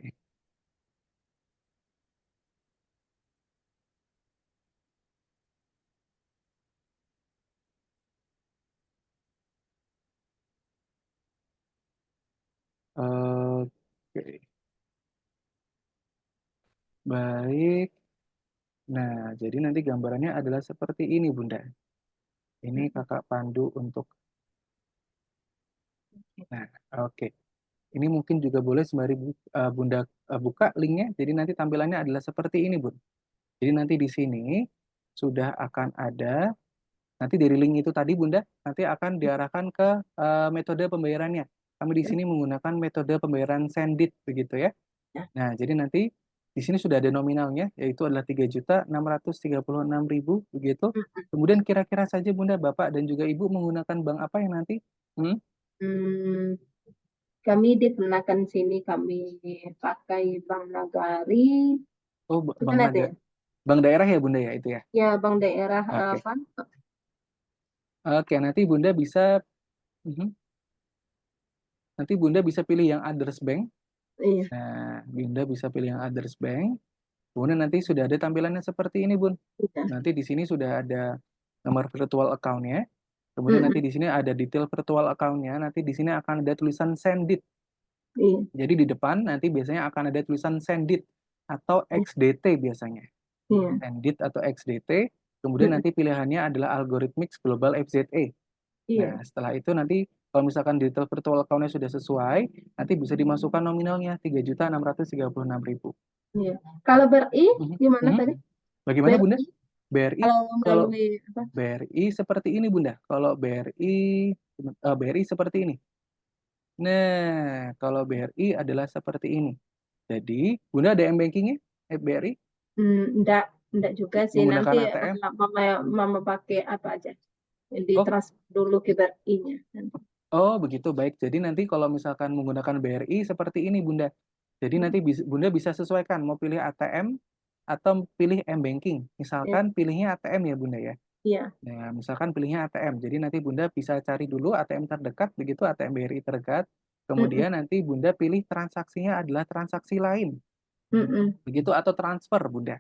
S3: oke. Baik. Nah, jadi nanti gambarannya adalah seperti ini Bunda. Ini
S2: mm,
S3: Kakak pandu untuk. Nah, oke. Ini mungkin juga boleh sembari Bunda buka linknya. Jadi nanti tampilannya adalah seperti ini, Bun. Jadi nanti di sini sudah akan ada, nanti dari link itu tadi, Bunda, nanti akan diarahkan ke metode pembayarannya. Kami di sini menggunakan metode pembayaran Sendit, begitu ya.
S2: ya,
S3: Nah, jadi nanti di sini sudah ada nominalnya, yaitu adalah 3.636.000, begitu.
S2: mm,
S3: Kemudian kira-kira saja, Bunda, Bapak, dan juga Ibu menggunakan bank apa yang nanti? Hmm?
S2: mm. Kami dikenakan sini kami pakai Bank Nagari.
S3: Oh, Bank
S2: Gimana tuh
S3: Naga.
S2: ya?
S3: Bank daerah ya, Bunda, ya, itu ya?
S2: Ya, Bank Daerah
S3: Oke.
S2: apa?
S3: Oke, nanti Bunda bisa mhm. Nanti Bunda bisa pilih yang Others Bank.
S2: Iya,
S3: Nah, Bunda bisa pilih yang Others Bank. Kemudian nanti sudah ada tampilannya seperti ini, Bun.
S2: iya.
S3: Nanti di sini sudah ada nomor virtual account-nya. Kemudian nanti
S2: Mm-mm,
S3: di sini ada detail virtual account-nya. Nanti di sini akan ada tulisan Send It.
S2: iya,
S3: Jadi di depan nanti biasanya akan ada tulisan Send It atau XDT biasanya.
S2: iya,
S3: Send It atau XDT. Kemudian
S2: mm-mm,
S3: nanti pilihannya adalah Algorithmics Global FZE.
S2: iya,
S3: Nah, setelah itu nanti kalau misalkan detail virtual account-nya sudah sesuai, nanti bisa dimasukkan nominalnya 3.636.000.
S2: iya. Kalau BRI
S3: Mhm.
S2: gimana
S3: Mhm.
S2: tadi?
S3: Bagaimana Bunda?
S2: BRI
S3: BRI
S2: kalau
S3: kalau
S2: melalui apa?
S3: BRI seperti ini Bunda. Kalau BRI seperti ini. Nah, kalau BRI adalah seperti ini. Jadi, Bunda ada M-Banking-nya? BRI
S2: Enggak juga sih. Nanti
S3: menggunakan ATM?
S2: mama mama pakai apa aja? Yang
S3: Oh,
S2: ditransfer dulu ke BRI-nya.
S3: oh begitu baik. Jadi nanti kalau misalkan menggunakan BRI seperti ini Bunda. Jadi nanti Bunda bisa sesuaikan mau pilih ATM atau pilih M-Banking.
S2: Ya,
S3: Misalkan pilihnya ATM ya Bunda ya.
S2: iya,
S3: Nah, misalkan pilihnya ATM. Jadi nanti Bunda bisa cari dulu ATM terdekat, begitu ATM BRI terdekat.
S2: mm-mm,
S3: Kemudian nanti Bunda pilih transaksinya adalah transaksi lain.
S2: Mm-mm.
S3: Begitu, atau transfer, Bunda.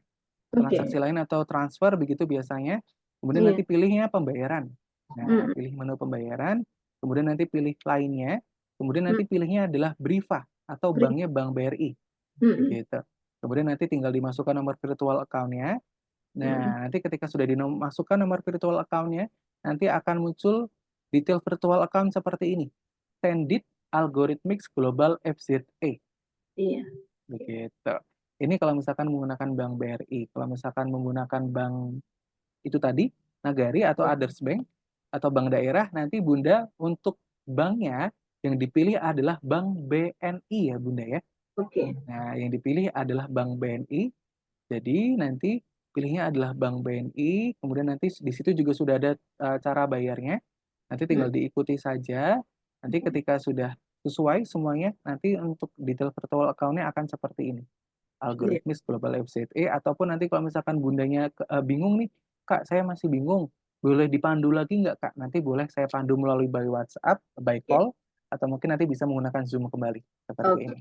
S3: Transaksi
S2: Oke.
S3: lain atau transfer begitu biasanya. Kemudian
S2: Iya.
S3: nanti pilihnya pembayaran. Nah,
S2: Mm-mm.
S3: pilih menu pembayaran, kemudian nanti pilih lainnya, kemudian
S2: Mm.
S3: nanti pilihnya adalah Briva atau
S2: Beri.
S3: banknya Bank BRI.
S2: Mm-mm.
S3: Begitu. Kemudian nanti tinggal dimasukkan nomor virtual account-nya.
S2: Mm-mm.
S3: Nah, nanti ketika sudah dimasukkan nomor virtual account-nya, nanti akan muncul detail virtual account seperti ini. Sendit Algorithmics Global FZE.
S2: Iya.
S3: Begitu. Ini kalau misalkan menggunakan Bank BRI. Kalau misalkan menggunakan bank itu tadi, Nagari atau Others Bank, atau bank daerah, nanti Bunda untuk banknya yang dipilih adalah Bank BNI ya Bunda ya.
S2: Oke.
S3: Nah, yang dipilih adalah Bank BNI. Jadi nanti pilihnya adalah Bank BNI, kemudian nanti di situ juga sudah ada cara bayarnya. Nanti
S2: Mm.
S3: tinggal diikuti saja. Nanti ketika sudah sesuai semuanya, nanti untuk detail virtual account-nya akan seperti ini.
S2: Iya.
S3: Algoritmis Global FZE, ataupun nanti kalau misalkan bundanya bingung nih, Kak, saya masih bingung. Boleh dipandu lagi nggak, Kak? Nanti boleh saya pandu melalui by WhatsApp, by
S2: Iya.
S3: call, atau mungkin nanti bisa menggunakan Zoom kembali. Seperti
S2: Oke.
S3: ini.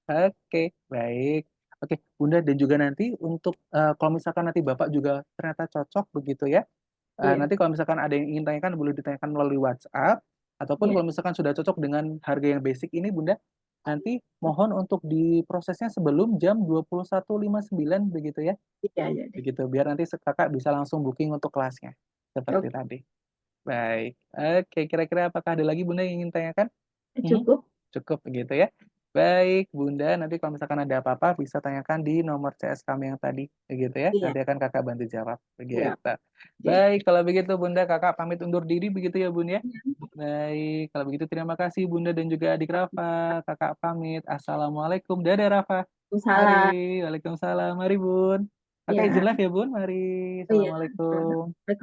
S3: Oke, baik. Oke, Bunda, dan juga nanti untuk kalau misalkan nanti Bapak juga ternyata cocok begitu ya.
S2: Iya.
S3: Nanti kalau misalkan ada yang ingin tanyakan boleh ditanyakan melalui WhatsApp, ataupun
S2: Iya.
S3: kalau misalkan sudah cocok dengan harga yang basic ini Bunda, nanti mohon untuk diprosesnya sebelum jam 21.59 begitu ya.
S2: Iya. Iya deh.
S3: Begitu biar nanti Kakak bisa langsung booking untuk kelasnya seperti
S2: Oke.
S3: tadi. Baik. Oke, kira-kira apakah ada lagi Bunda yang ingin tanyakan? Mhm.
S2: Cukup.
S3: Cukup begitu ya. Baik, Bunda, nanti kalau misalkan ada apa-apa bisa tanyakan di nomor CS kami yang tadi, begitu ya.
S2: Iya.
S3: Nanti akan Kakak bantu jawab,
S2: Siap.
S3: begitu.
S2: Oke.
S3: Baik, kalau begitu Bunda, Kakak pamit undur diri begitu ya, Bun ya. Baik, kalau begitu terima kasih Bunda dan juga Adik Rafa. Kakak pamit. Assalamualaikum. Dadah Rafa.
S2: Salam.
S3: Mari, Waalaikumsalam. Mari Bun. Kakak izin
S2: Ya.
S3: live ya Bun. Mari.
S2: Iya.
S3: Assalamualaikum.